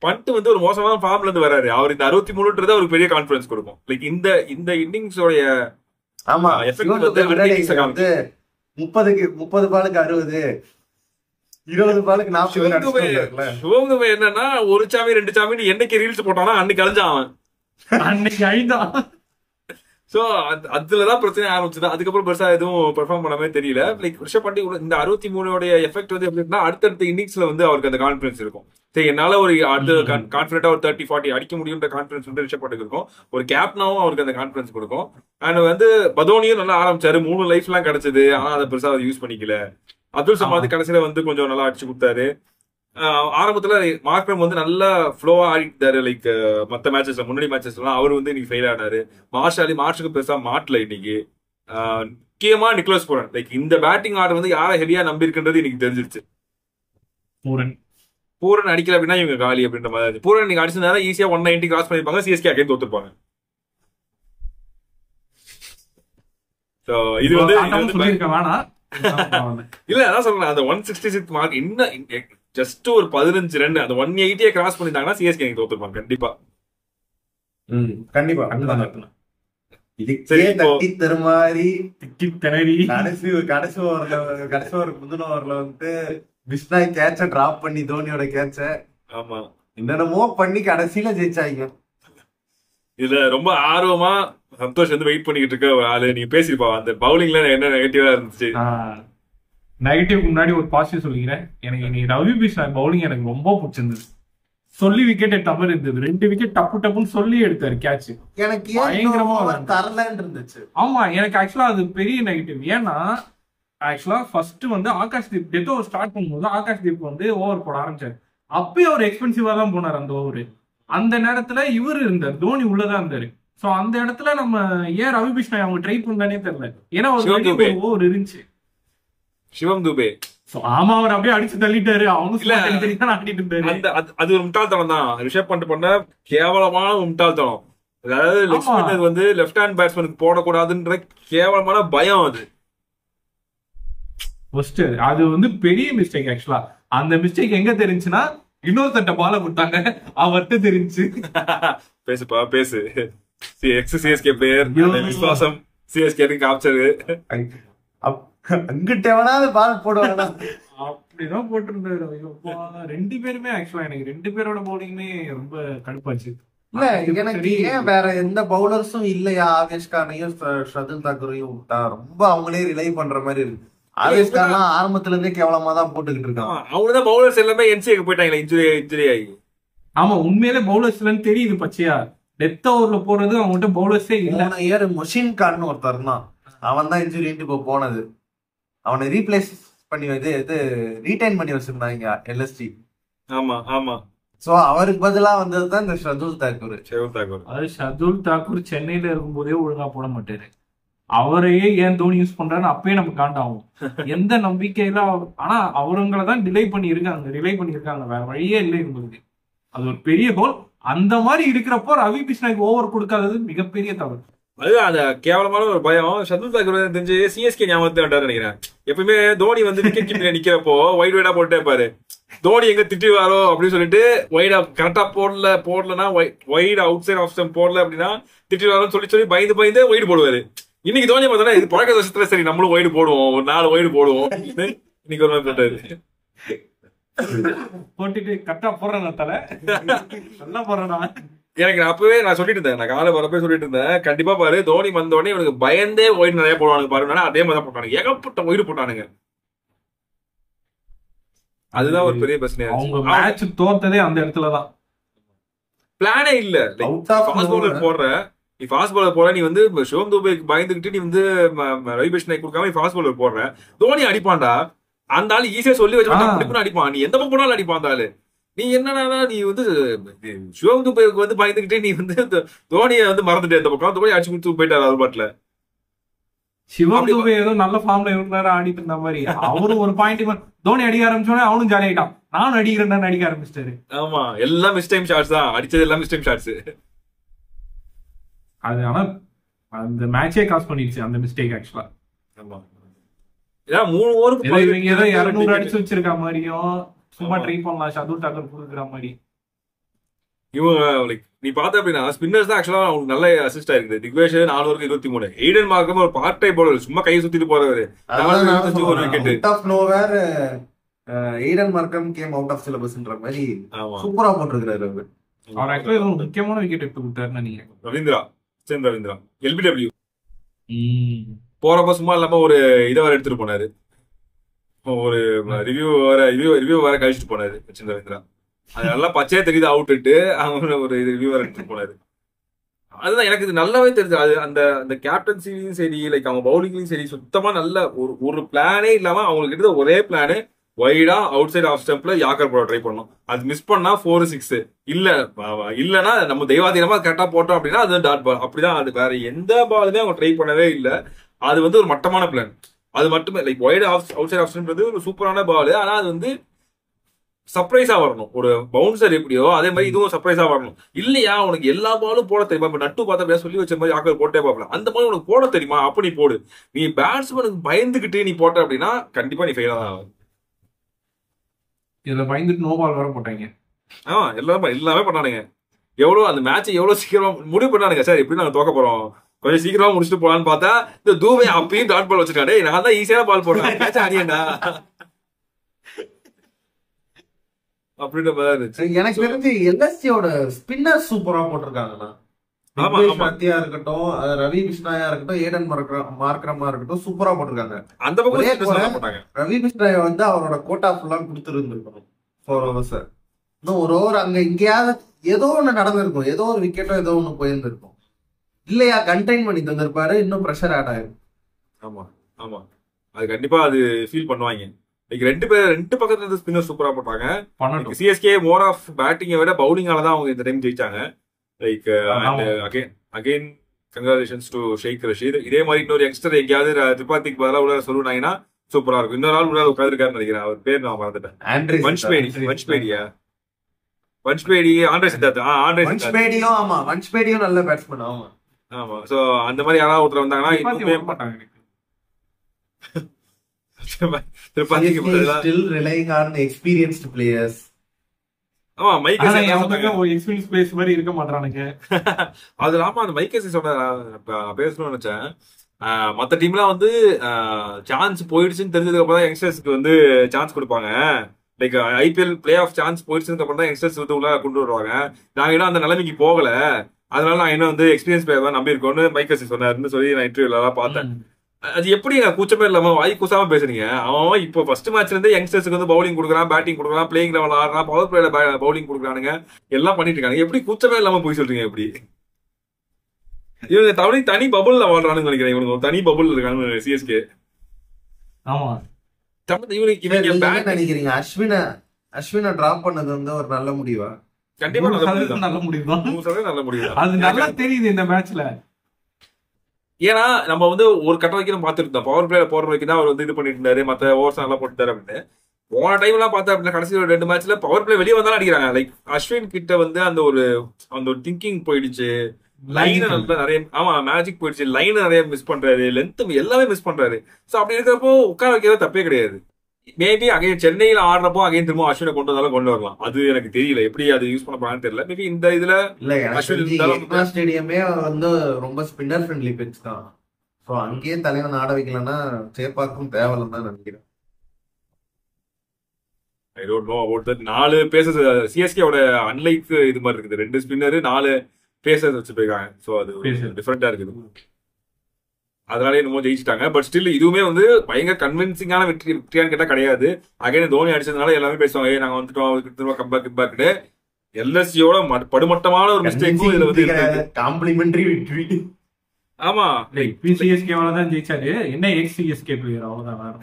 பண்ட் வந்து ஒரு மோசமான ஃபார்ம்ல இருந்து வராரு. அவர் இந்த 63ன்றது அவருக்கு பெரிய கான்ஃபிடன்ஸ் கொடுக்கும். லைக் இந்த இன்னிங்ஸோட ஆமா எஃபெக்ட் வந்து 30 பாலுக்கு 60, 20 பாலுக்கு 40. சிவம் துபை என்னன்னா ஒரு சாமி 2 சாமி என்னைக்கு ரீல்ஸ் போட்டானா அன்னைக்கு அழிஞ்சான் அவன், அன்னைக்கு அழிந்தான். சோ அதுலதான் பிரச்சனை ஆரம்பிச்சுது. அதுக்கப்புறம் பெருசா எதுவும் பெர்ஃபார்ம் பண்ணாமே தெரியல. லைக் ரிஷப் பண்ட் இந்த 63 எஃபெக்ட் வந்து எப்படின்னா அடுத்தடுத்த இன்னிங்ஸ்ல வந்து அவருக்கு அந்த கான்பிடன்ஸ் இருக்கும். சரி என்னால ஒரு அடுத்த கான்பிடண்டா ஒரு 30-40 அடிக்க முடியும்ன்ற கான்பிடன்ஸ் வந்து ரிஷப் பண்ட்டுக்கு இருக்கும். ஒரு கேப்டனாவும் அவருக்கு அந்த கான்பிடன்ஸ் கொடுக்கும். அண்ட் வந்து பதோனியும் நல்லா ஆரம்பிச்சாரு, 3 லைஃப் எல்லாம் கிடைச்சது, ஆனா அதை பெருசா அவர் யூஸ் பண்ணிக்கல. அப்துல் சமாத் கடைசியில வந்து கொஞ்சம் நல்லா அடிச்சு கொடுத்தாரு. ஆரம்பத்துல மார்க்ரம் வந்து நல்லா ஃப்ளோவா ஆடிட்டாரு. லைக் மத்த மேட்சஸ்ல முன்னாடி மேட்சஸ்லாம் அவர் வந்து இன்னைக்கு ஃபெயில் ஆனாரு. மார்ஷுக்கு பெருசா மாட்டல இன்னைக்கு. முக்கியமா நிக்கோலஸ் பூரன், லைக் இந்த பேட்டிங் ஆர்டர் வந்து யாரை ஹெவியா நம்பி இருக்குன்றது இன்னைக்கு தெரிஞ்சிருச்சு. பூரன் அடிக்கல அப்படின்னா இவங்க காலி அப்படின்ற மாதிரி. பூரன் நீங்க அடிச்சதுனால ஈஸியா 190 கிராஸ் பண்ணிருப்பாங்க, சிஎஸ்கே அகைன் தோத்துருப்பாங்க. இது வந்து இல்ல அதான் சொல்றேன், அந்த 166 மார்க் இன்னும் ஜஸ்ட் ஒரு 15 ரன் அந்த 180 கிராஸ் பண்ணிட்டாங்கன்னா சிஎஸ்கே தோத்துருப்பாங்க கண்டிப்பா. கண்டிப்பா கடைசி ஓவர் முந்தின ஓவர்ல வந்து பிஸ்னாய் கேட்ச டிராப் பண்ணி தோனியோட கேட்ச ஆமா என்னென்னமோ பண்ணி கடைசியில ஜெயிச்சாங்க. இதுல ரொம்ப ஆர்வமா சந்தோஷ் வந்து வெயிட் பண்ணிக்கிட்டு இருக்க ஒரு ஆளு. நீங்க பேசிருப்பா அந்த பவுலிங்ல என்ன நெகட்டிவா இருந்துச்சு? நெகட்டிவ்க்கு முன்னாடி ஒரு பாசிட்டிவ் சொல்லிக்கிறேன். எனக்கு நீ ரவி பிஸ்னாய் பவுலிங் எனக்கு ரொம்ப பிடிச்சிருந்தது. சொல்லி விக்கெட் எடுத்த மாதிரி இருந்தது. 2 விக்கெட் டப்புன்னு சொல்லி எடுத்தாரு கேட்ச். எனக்கு பயங்கரமா தரலன்னு இருந்துச்சு. ஆமா எனக்கு ஆக்சுவலா அது பெரிய நெகட்டிவ். ஏன்னா ஆக்சுவலா ஃபர்ஸ்ட் வந்து ஆகாஷ்தீப் டெத் ஓவர் ஸ்டார்ட் பண்ணும்போது ஆகாஷ்தீப் வந்து ஓவர் போட ஆரம்பிச்சாரு. அப்பயே அவர் எக்ஸ்பென்சிவா தான் போனார் அந்த ஓவர். அந்த நேரத்துல இவர் இருந்தார், தோனி உள்ளதான் இருந்தாரு. சோ அந்த இடத்துல நம்ம ஏன் ரவி பிஸ்னாய் அவங்க ட்ரை பண்ணானே தெரியல. ஏன்னா ஒரு ஓவர் இருந்துச்சு சிவம் துபே. ஆமா அவர் அப்படியே அடிச்சு தள்ளிட்டாரு. அவங்க அது ஒரு முட்டாள்தனம் தான் ரிஷப் பண்ட் பண்ண கேவலமான முட்டாள்தனம். அதாவது லெக் ஸ்பின்னர் வந்து லெஃப்ட் ஹேண்ட் பேட்ஸ்மேனுக்கு போடக்கூடாதுன்ற கேவலமான பயம். அது வந்து பெரிய மிஸ்டேக். ஆக்சுவலா அந்த மிஸ்டேக் எங்க தெரிஞ்சுன்னா இன்னொருத்தட்ட பால விட்டாங்க, அவர்கிட்ட தெரிஞ்சு. பேசுப்பா பேசு. சிஎஸ்கே பிளேயர் விசுவாசம் சிஎஸ்கே காமிச்சது. அங்கிட்ட வேணாலும் பால் போடுவாங்க. அப்படிதான் போட்டிருந்தாரு. ஐயோ, அப்பா. ரெண்டு பேருமே ஆக்சுவலா எனக்கு ரெண்டு பேரோட பவுலிங்குமே ரொம்ப கடுப்பாச்சு. இல்ல எனக்கு ஏன் வேற எந்த பவுலர்ஸும் இல்லையா, ஆவேஷ் கானையும் ஷர்துல் தாக்கூரையும் விட்டா ரொம்ப அவங்களே ரிலை பண்ற மாதிரி இருக்கு. ஆவேஷ் கான்லாம் ஆரம்பத்துல இருந்தே கேவலமா தான் போட்டுக்கிட்டு இருக்காங்க. அவங்கதான் பவுலர்ஸ் எல்லாமே என்சிஏக்கு போயிட்டாங்களே இன்ஜுரி ஆகி. ஆமா, உண்மையிலே பவுலர்ஸ் இல்லைன்னு தெரியுது பச்சையா. டெத் ஓவர்ல போறது அவங்ககிட்ட பவுலர்ஸே இல்ல. போன இயர் மொஷின் கான் ஒருத்தர் தான், அவன் தான் இன்ஜுரின்ட்டு இப்போ போனது. அவனை ரீப்ளேஸ் பண்ணி இது ரீடைன் பண்ணி வச்சிருந்தாங்க எல்எஸ்டி. ஆமா ஆமா. சோ அவருக்கு பதிலா வந்தது தான் இந்த ஷர்துல் தாக்கூர். அது ஷர்துல் தாக்கூர் சென்னையில இருக்கும்போதே ஒழுங்கா போட மாட்டாரு. அவரையே ஏன் தோனி யூஸ் பண்றாருன்னு அப்பயே நமக்கு காண்டாகும். எந்த நம்பிக்கையில ஆனா அவருங்களை தான் ரிலை பண்ணிருக்காங்க, வேற வழியே இல்லை உங்களுக்கு. அது ஒரு பெரிய கோல். அந்த மாதிரி இருக்கிறப்போ ரவி கிருஷ்ணாக்கு ஓவர் கொடுக்காதது மிகப்பெரிய தவறு. அது அந்த கேவலமான ஒரு பயம். ஷர்துல் தாக்கூர் தெரிஞ்சு சிஎஸ்கே ஞாபகத்தை வேண்டாரு நினைக்கிறேன். எப்பயுமே தோனி வந்து விக்கெட் கீப்பர் நிக்கிறப்போ வைட் வைடா போட்டே இருப்பாரு. தோனி எங்க திட்டுவாரோ அப்படின்னு சொல்லிட்டு வைடா கரெக்டா போடலன்னா wide outside off stump போடல அப்படின்னா திட்டுவாரோன்னு சொல்லி பயந்து வைடு போடுவாரு. இன்னைக்கு தோனி பார்த்தா இது பழக்க வருஷத்துல சரி நம்மளும் வைடு போடுவோம், ஒரு 4 வைடு போடுவோம். இன்னைக்கு ஒரு நாள் போட்டாரு. போட்டுட்டு கரெக்டா போடுறேன் தலை நல்லா போடுறேன். எனக்கு அப்பவே நான் சொல்லிட்டு இருந்தேன், நான் காலை வரப்பே சொல்லிட்டு இருந்தேன், கண்டிப்பா பாரு தோனி வந்தோடனே இவனுக்கு பயந்தே ஒயிட் நிறைய போடுவானுங்க பாருங்க. அதே மாதிரி தான் போட்டானுங்க, ஏகப்பட்ட ஒயிட் போட்டானுங்க. அதுதான் ஒரு பெரிய பிரச்சனை. அவங்க மேட்ச் தோத்ததே அந்த இடத்துலதான். பிளானே இல்ல. ஃபாஸ்ட் பவுலர் போடுற நீ ஃபாஸ்ட் பவுலர் போற, நீ வந்து சிவம் துபேக்கு பயந்துகிட்டு நீ வந்து ரவி கிருஷ்ணாய் கொடுக்காம நீ ஃபாஸ்ட் பவுலர் போடுற. தோனி அடிப்பான்டா, அந்த ஆளு ஈஸியா சொல்லி வச்சு அடிப்பான். நீ எந்த பக்கம் போனாலும் அடிப்பான் அந்த ஆளு. நீ என்னன்னா நீ வந்து சிவம் துபேக்கு வந்து பயந்துகிட்டே நீ வந்து தோனியை வந்து மறந்துட்டு இந்த பக்கம் தோனி அடிச்சு கொடுத்து போயிட்டாரு அது பாட்டுல. சிவம் துபே ஏதோ நல்ல ஃபார்ம்ல இருந்தாரு, ஆடிட்டு இருந்த மாதிரி. அவரும் ஒரு பாயிண்ட் தோனி அடிக்க ஆரம்பிச்சோடனே அவனும் ஜாலி ஆயிட்டான். நானும் அடிக்கிறேன் அடிக்க ஆரம்பிச்சிட்டாரு. ஆமா, எல்லாம் மிஸ் டைம் ஷாட்ஸ் தான் அடிச்சது, எல்லாம் மிஸ் டைம் ஷாட்ஸ். அது ஆனா அந்த மேட்சே காஸ் பண்ணிடுச்சு அந்த மிஸ்டேக் ஆக்சுவலா. ஆமா, ஏன்னா 3 ஓவருக்கு இவங்க ஏதோ 200 அடிச்சு வச்சிருக்க மாதிரியும் சும்மா ட்ரை பண்ணலாம் ஷர்துல் தாக்கூர் கொடுக்குற மாதிரி. இவங்க லைக் நீ பார்த்த அப்படின்னா ஸ்பின்னர்ஸ் தான் ஆக்சுவலா அவங்களுக்கு நல்ல அசிஸ்ட் ஆயிருக்குது. திக்வேஷ் 423, எய்டன் மார்க்கம் ஒரு பார்ட் டைம் போலர், சும்மா கையை சுத்திட்டு போறவரு. ஒரு wicket out of nowhere Aiden Markram came out of சிலபஸ்ன்ற மாதிரி சூப்பரா போட்டிருக்காரு அவர். அவர் ஆக்சுவலி ஒரு முக்கியமான விக்கெட் எடுத்து விட்டாருன்னு நினைக்கிறேன். ரவீந்திரா எல்பிடபிள்யூ போறப்ப சும்மா இல்லாம ஒரு இதை வர எடுத்துட்டு போனாரு, ஒரு ரிவ்யூ வர கழிச்சுட்டு போனாரு ரவீந்திரா. அது நல்லா பச்சையா தெரியுது அவுட்டு, அவங்க ஒரு ரிவ்யூ வர எடுத்துட்டு போனாரு. அதுதான் எனக்கு இது நல்லாவே தெரியுது. அது அந்த கேப்டன்சிலையும் சரி, லைக் அவங்க பவுலிங்லயும் சரி, சுத்தமா நல்ல ஒரு பிளானே இல்லாம அவங்களுக்கு எடுத்த ஒரே பிளானு வைடா அவுட் சைட் ஆஃப் ஸ்டம்ப்ல யாக்கர் போட ட்ரை பண்ணணும். அது மிஸ் பண்ணா 4-6, இல்லன்னா நம்ம தெய்வாதீனமா கரெக்டா போட்டோம் அப்படின்னா அது டாட் பால். அப்படிதான், அது வேற எந்த பாலுமே அவங்க ட்ரை பண்ணவே இல்லை. அது வந்து ஒரு மட்டமான பிளான். அது மட்டுமே like wide outside off ஸ்டம்ப்ன்றது ஒரு சூப்பரான பால். ஆனா அது வந்து சர்ப்ரைஸா வரணும். ஒரு பவுன்சர் எப்படியோ அதே மாதிரி இதுவும் சர்ப்ரைஸா வரணும். இல்லையா உனக்கு எல்லா பாலும் போட தெரியுமா? இப்ப நட்டு பார்த்தா சொல்லி வச்ச மாதிரி ஆக்கள் போட்டே பார்க்கலாம். அந்த மாதிரி உனக்கு போட தெரியுமா? அப்படி போடு. நீ பேட்ஸ்மேனுக்கு பயந்துகிட்டு நீ போட்ட அப்படின்னா கண்டிப்பா நீ ஃபெயிலா தான் ஆகும். இதுல பயந்துட்டு நோ பால் வர போட்டாங்க. எல்லாமே பண்ணானுங்க. எவ்வளவு அந்த மேட்ச் எவ்வளவு சீக்கிரமா முடிவு பண்ணானுங்க. சார் எப்படி நாங்க தோக்க போறோம், கொஞ்சம் சீக்கிரமா முடிச்சுட்டு போலான்னு பார்த்தா இந்த தூவே அப்பயும் டாட் பால் வச்சிருக்காரு. நான் தான் ஈஸியான பால் போடுறேன், மேட்ச் ஆடியேண்டா அப்படின்ற மாதிரி இருந்துச்சு. எனக்கு தெரிஞ்சு எல்எஸ்சியோட ஸ்பின்னர் சூப்பரா போட்டிருக்காங்கண்ணா. இருக்கட்டும், ரவி கிருஷ்ணாயா இருக்கட்டும், ஏடன் மார்க்கரமா இருக்கட்டும், சூப்பரா போட்டிருக்காங்க. அந்த பக்கம் ரவி கிருஷ்ணாயா வந்து அவரோட கோட்டா ஃபுல்லா கொடுத்துருந்துருக்கணும் 4 overs. இன்னும் ஒரு ஓவர் அங்க இங்கேயாவது ஏதோ ஒண்ணு நடந்திருக்கும், ஏதோ ஒரு விக்கெட்டோ ஏதோ ஒண்ணு போயிருந்திருக்கும். இல்லையா கண்டெயின் பண்ணி தந்திருப்பாரு, இன்னும் ப்ரெஷர் ஆட் ஆயிரும். ஆமா ஆமா, அது கண்டிப்பா அது ஃபீல் பண்ணுவாங்க. ரெண்டு பக்கத்துல இருந்து ஸ்பின்னர் சூப்பரா போட்டாங்க. சிஎஸ்கே மோர் ஆஃப் பேட்டிங்கை விட பவுலிங்கால தான் அவங்க இந்த டைம் ஜெயிச்சாங்க. Like again congratulations to Shaik Rasheed. இதே மாதிரி இன்னொரு யங்ஸ்டர் எங்கேயாவது திரிபாதிக்கு பதிலாக உள்ள சொல்லுனாங்கன்னா சூப்பரா இருக்கும். இன்னொரு நாள் உள்ள உட்காந்துருக்காருன்னு நினைக்கிறேன், அவர் பேர் நான் மறந்துட்டேன். வன்ஷ்பேடி ஆண்ட்ரே சித்தார்த். ஆமா, வன்ஷ்பேடியும் நல்ல பேட்ஸ்மேன். ஆமா ஆமா. சோ அந்த மாதிரி யாராவது ஒருத்தர் வந்தாங்கன்னா still relying on experienced players. ஆமா, மைக்கேல் எக்ஸ்பீரியன்ஸ் பிளேயர்ஸ் மாதிரி இருக்க மாட்டானுங்க. அது இல்லாம அந்த மைக்கேல் சொன்ன பேசணும்னு நினைச்சேன். மற்ற டீம்லாம் வந்து சான்ஸ் போயிடுச்சுன்னு தெரிஞ்சதுக்கு அப்புறம் தான் யங்ஸ்டர்ஸ்க்கு வந்து சான்ஸ் கொடுப்பாங்க. Like IPL playoff chance போயிடுச்சுக்கு அப்புறம் தான் யங்ஸ்டர்ஸ் வந்து உள்ள கொண்டு வருவாங்க. நாங்க இன்னும் அந்த நிலைமைக்கு போகல, அதனால நான் இன்னும் வந்து எக்ஸ்பீரியன்ஸ் பிளேயர் தான் நம்பி இருக்கோம்னு மைக்கேல் சொன்னாருன்னு சொல்லி நான் இன்டர்வியூல பார்த்தேன். அது எப்படி கூச்சமே இல்லாம வாய் கூசாம பேசுறீங்க? அவன் இப்போ ஃபர்ஸ்ட் மேட்ச்ல இருந்தே யங்ஸ்டர்ஸ்க்கு வந்து பவுலிங் கொடுக்குறான், பேட்டிங் கொடுக்குறான், பிளேயிங் லெவல் ஆடுறான், பவர் பிளேல பவுலிங் கொடுக்குறானுங்க, எல்லாம் பண்ணிட்டு இருக்காங்க. எப்படி கூச்சமே இல்லாம போய் சொல்றீங்க? எப்படி இவங்க தனி பபுள்ல வாழ்றானுன்னு நினைக்கிறேன். இவனுக்கு ஒரு தனி பபுள் இருக்காங்க சிஎஸ்கே. ஆமா, நினைக்கிறீங்க அஸ்வினை டிராப் பண்ணது வந்து ஒரு நல்ல முடிவா? கண்டிப்பா நல்ல முடிவு தான். நல்ல முடிவு. அது நல்லா தெரியுது இந்த மேட்ச்ல. ஏன்னா நம்ம வந்து ஒரு கட்ட வரைக்கும் பாத்துருந்தோம், பவர் பிளேல போற வரைக்கும் தான் அவர் வந்து இது பண்ணிட்டு இருந்தாரு, மத்த ஓவர்ஸ் நல்லா போட்டுட்டாரு அப்படின்னு. போன டைம் எல்லாம் பார்த்தா அப்படின்னா கடைசி ஒரு 2 மேட்ச்ல பவர் பிளே வெளியே வந்தாலும் அடிக்கிறாங்க. லைக் அஸ்வின் கிட்ட வந்து அந்த ஒரு திங்கிங் போயிடுச்சு, லைன் நிறைய மேஜிக் போயிடுச்சு, லைன் நிறைய மிஸ் பண்றாரு, லென்த் எல்லாமே மிஸ் பண்றாரு. சோ அப்படி இருக்கிறப்போ உட்கார வைக்கிறது தப்பே கிடையாது. மேபி அகைன் சென்னையில ஆடுறப்போ அகைன் திரும்ப அஸ்வினை கொண்டு வந்தாலும் கொண்டு வரலாம். அது எனக்கு தெரியல எப்படி அது யூஸ் பண்ண போறான்னு தெரியல. மேபி இந்த இதுல இல்ல ஸ்டேடியமே வந்து ரொம்ப ஸ்பின்னர் ஃப்ரெண்ட்லி பிட்ச் தான். சோ அங்கேயே தலைவன் ஆட வைக்கலன்னா சேப்பாக்கும் தேவையில்லைன்னு தான் நினைக்கிறேன். I don't know about that. 4 paces சிஎஸ்கேவோட அன்லைக் இது மாதிரி இருக்குது. 2 ஸ்பின்னர் 4 பேசஸ் வச்சு போயிருக்காங்க. சோ அது டிஃபரெண்டா இருக்குது. அதனால என்னமோ ஜெயிச்சிட்டாங்க. பட் ஸ்டில் இதுவுமே வந்து பயங்கர கன்வின்சிங்கான வெற்றியான்னு கேட்டா கிடையாது. அகைன் தோனி அடிச்சதுனால எல்லாமே பேசுவாங்க, நாங்க வந்துட்டோம் திரும்ப கம்பேக். எல்எஸ்சியோட படுமட்டமான ஒரு மிஸ்டேக்கும் இதுல வந்து காம்ப்ளிமெண்டரி வெற்றி. ஆமா, சிஎஸ்கேவால தான் ஜெயிச்சாரு. என்ன எக்ஸ்-சிஎஸ்கே பிளேயர் அவ்வளவுதான்.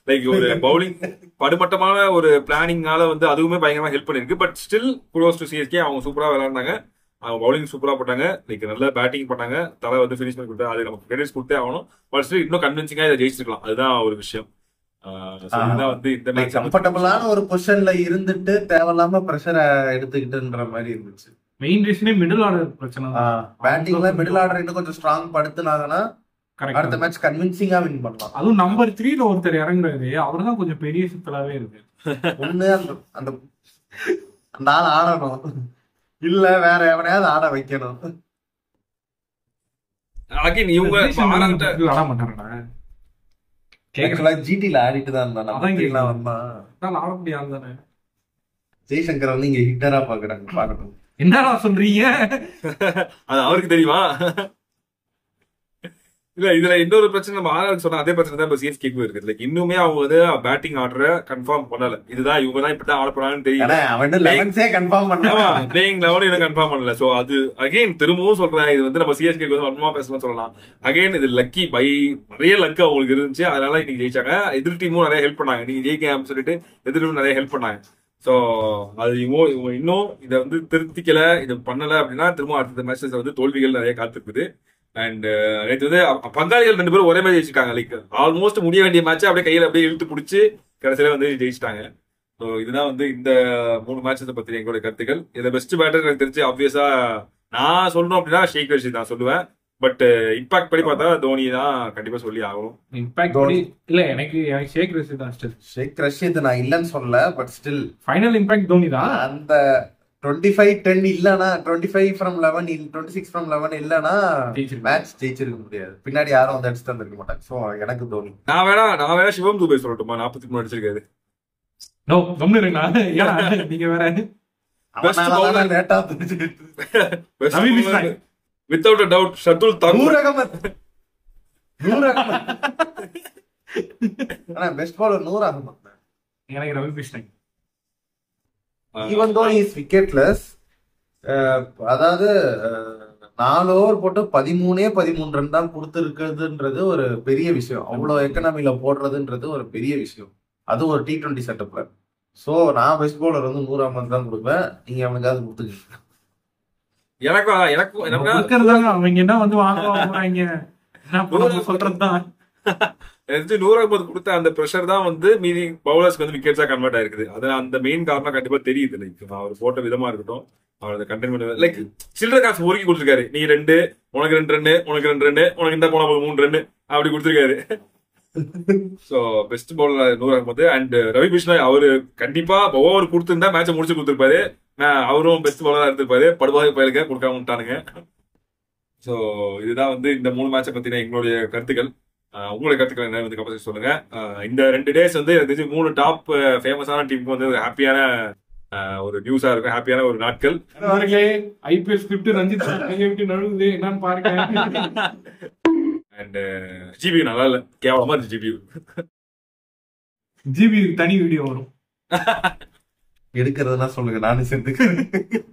லைக் ஒரு பவுலிங் படுமட்டமான ஒரு பிளானிங்னால வந்து அதுவுமே பயங்கரமா ஹெல்ப் பண்ணிருக்கு. But still close to CSK. அவங்க சூப்பரா விளையாண்டாங்க, அவங்க பவுலிங் சூப்பரா போட்டாங்க, லைக் நல்லா பேட்டிங் பண்ணாங்க, தலை வந்து ஃபினிஷ் பண்ணி கொடுத்தாரு. அது நமக்கு கிரெடிட்ஸ் கொடுத்தே ஆகணும். பட் ஸ்டில் இன்னும் கன்வின்சிங்கா இதை ஜெயிச்சிருக்கலாம். அதுதான் ஒரு விஷயம். வந்து இந்த மேட்ச் கம்ஃபர்டபுளான ஒரு பொசிஷன்ல இருந்துட்டு தேவையில்லாம பிரஷரை எடுத்துக்கிட்டுன்ற மாதிரி இருந்துச்சு. மெயின் ரீசனே மிடில் ஆர்டர் பிரச்சனை தான். பேட்டிங்ல மிடில் ஆர்டர் இன்னும் கொஞ்சம் ஸ்ட்ராங் படுத்துனாங்கன்னா அடுத்த மேட்ச் கன்வின்சிங்கா வின் பண்ணலாம். அதுவும் நம்பர் 3ல ஒருத்தர் இறங்குறாரு, அவர்தான் கொஞ்சம் பெரிய சிக்கலாவே இருக்கு. ஒண்ணு அந்த ஆள் ஆடணும், இல்ல வேற எவனையாவது ஆட வைக்கணும். ஜிடில ஆடிட்டு தான் இருந்தான். ஆட முடியாது தானே. ஜெய்சங்கர் வந்து இங்க ஹிட்டரா பாக்கணும். என்னடா சொல்றீங்க? அது அவருக்கு தெரியுமா? இல்ல இதுல இன்னொரு பிரச்சனை நம்ம ஆர்ஆருக்கு சொன்ன அதே பிரச்சனை தான் இப்ப சிஎஸ்கேக்கு இருக்குது. லைக் இன்னுமே அவங்க வந்து பேட்டிங் ஆர்டரை கன்ஃபார்ம் பண்ணல. இதுதான் இவங்க தான் இப்படிதான் ஆட போறாங்கன்னு தெரியல. பிளேயிங் லெவல் இன்னும் கன்ஃபார்ம் பண்ணல. சோ அது அகைன் திரும்பவும் சொல்றேன், இது வந்து நம்ம சிஎஸ்கேக்கு வந்து வன்மமா பேசலாம் சொல்லலாம். அகைன் இது லக்கி பை நிறைய லக்கு அவங்களுக்கு இருந்துச்சு, அதனால இன்னைக்கு ஜெயிச்சாங்க. எதிர் டீமும் நிறைய ஹெல்ப் பண்ணாங்க, நீங்க ஜெயிக்க சொல்லிட்டு எதிர் டீமும் நிறைய ஹெல்ப் பண்ணாங்க. சோ அது இவங்க இன்னும் இதை வந்து திருத்திக்கல, இது பண்ணல அப்படின்னா திரும்ப அடுத்த மேட்சஸ் வந்து தோல்விகள் நிறைய காத்திருக்குது. அண்ட் நேற்று வந்து பங்காளிகள் 2 பேரும் ஒரே மாதிரி ஜெயிச்சிட்டாங்க. லைக் ஆல்மோஸ்ட் முடிய வேண்டிய மேட்சை அப்படியே கையில அப்படியே இழுத்து பிடிச்சி கடைசியில வந்து ஜெயிச்சிட்டாங்க. ஸோ இதுதான் வந்து இந்த 3 மேட்சஸை பத்தி எங்களுடைய கருத்துக்கள். இதுல பெஸ்ட் பேட்டர் எனக்கு தெரிஞ்சு ஆப்வியஸா நான் சொல்லணும் அப்படின்னா ஷேக் ரஷீத் நான் சொல்லுவேன். பட் இம்பாக்ட் படி பார்த்தா தோனி தான் கண்டிப்பா சொல்லி ஆகணும். இம்பாக்ட் படி இல்ல, எனக்கு ஷேக் ரஷீத் தான். ஷேக் ரஷீத் நான் இல்லன்னு சொல்லல, but still final impact Dhoni தான். அந்த 25-10 இல்லனா 25 from 11 26 from 11 இல்லனா மேட்ச் ஜெயிச்சிருக்க முடியாது. பின்னாடி யாரும் வந்து அடிச்சு தந்திருக்க மாட்டாங்க. சோ எனக்கு தோனி. நான் வேணா சிவம் துபே சொல்லட்டுமா? 43 அடிச்சிருக்காரு. நோ கம்முனுங்க. ஏன்னா நீங்க வேற பெஸ்ட் பவுலர் லேட்டா without a doubt Shardul Tharoor Ahmed. ஆனா பெஸ்ட் பவுலர் நூர் அகமத். எனக்கு Ravi பிஷ்ணன். Even though he is wicketless, அதாவது 4 ஓவர் போட்டு 13 ரன் தான் கொடுத்துருக்குதுன்றது ஒரு பெரிய விஷயம். அவ்வளவு எக்கனாமில போடுறதுன்றது ஒரு பெரிய விஷயம். அது ஒரு T20 செட்டப்ல. சோ நான் பெஸ்ட் பவுலர் வந்து 100 அமௌண்ட் தான் கொடுப்பேன். நீங்க அவனுக்காவது கொடுத்துக்க. அவங்க என்ன வந்து வாங்குவாங்க சொல்றதுதான். 150 கொடுத்த அந்த பிரஷர் தான் வந்து மீதி பவுலர்ஸ்க்கு வந்து விக்கெட்ஸா கன்வெர்ட் ஆயிருக்குது. அது அந்த மெயின் காரணம் கண்டிப்பா தெரியுது. லைக் அவர் போட்ட விதமா இருக்கட்டும், அவர் கண்டென்ட் லைக் சில்லற காசு ஒருக்கி கொடுத்துருக்காரு. நீ 2 உனக்கு 2 ரன்னு, உனக்கு 2 ரன்னு, உனக்கு இந்த போன 3 ரன்னு அப்படி கொடுத்துருக்காரு. So best bowler 100 Ahmed. And Ravi Bishnoi அவரு கண்டிப்பா ஓவர் கொடுத்துருந்தா மேட்சை முடிச்சு கொடுத்துருப்பாரு. அவரும் பெஸ்ட் பவுலரா எடுத்திருப்பாரு. படுபாவி பயலுக்கு கொடுக்காம விட்டானுங்க. ஸோ இதுதான் வந்து இந்த 3 மேட்சை பத்தின எங்களுடைய கருத்துக்கள். உங்களுடைய கருத்துக்கள் என்ன வந்து கமெண்ட் சொல்லுங்க. இந்த 2 டேஸ் வந்து எனக்கு தெரிஞ்சு 3 டாப் ஃபேமஸான டீமுக்கு வந்து ஹாப்பியான ஒரு நியூஸா இருக்கும், ஹாப்பியான ஒரு நாட்கள். ஐபிஎல் ஸ்கிரிப்ட் ரஞ்சித் கையை விட்டு நழுவுது என்னன்னு பாருங்க. அண்ட் ஜிபி நல்லா இல்ல, கேவலமா இருந்துச்சு ஜிபி. ஜிபி தனி வீடியோ வரும் எடுக்கிறதுனா சொல்லுங்க, நானும் சேர்த்துக்கிறேன்.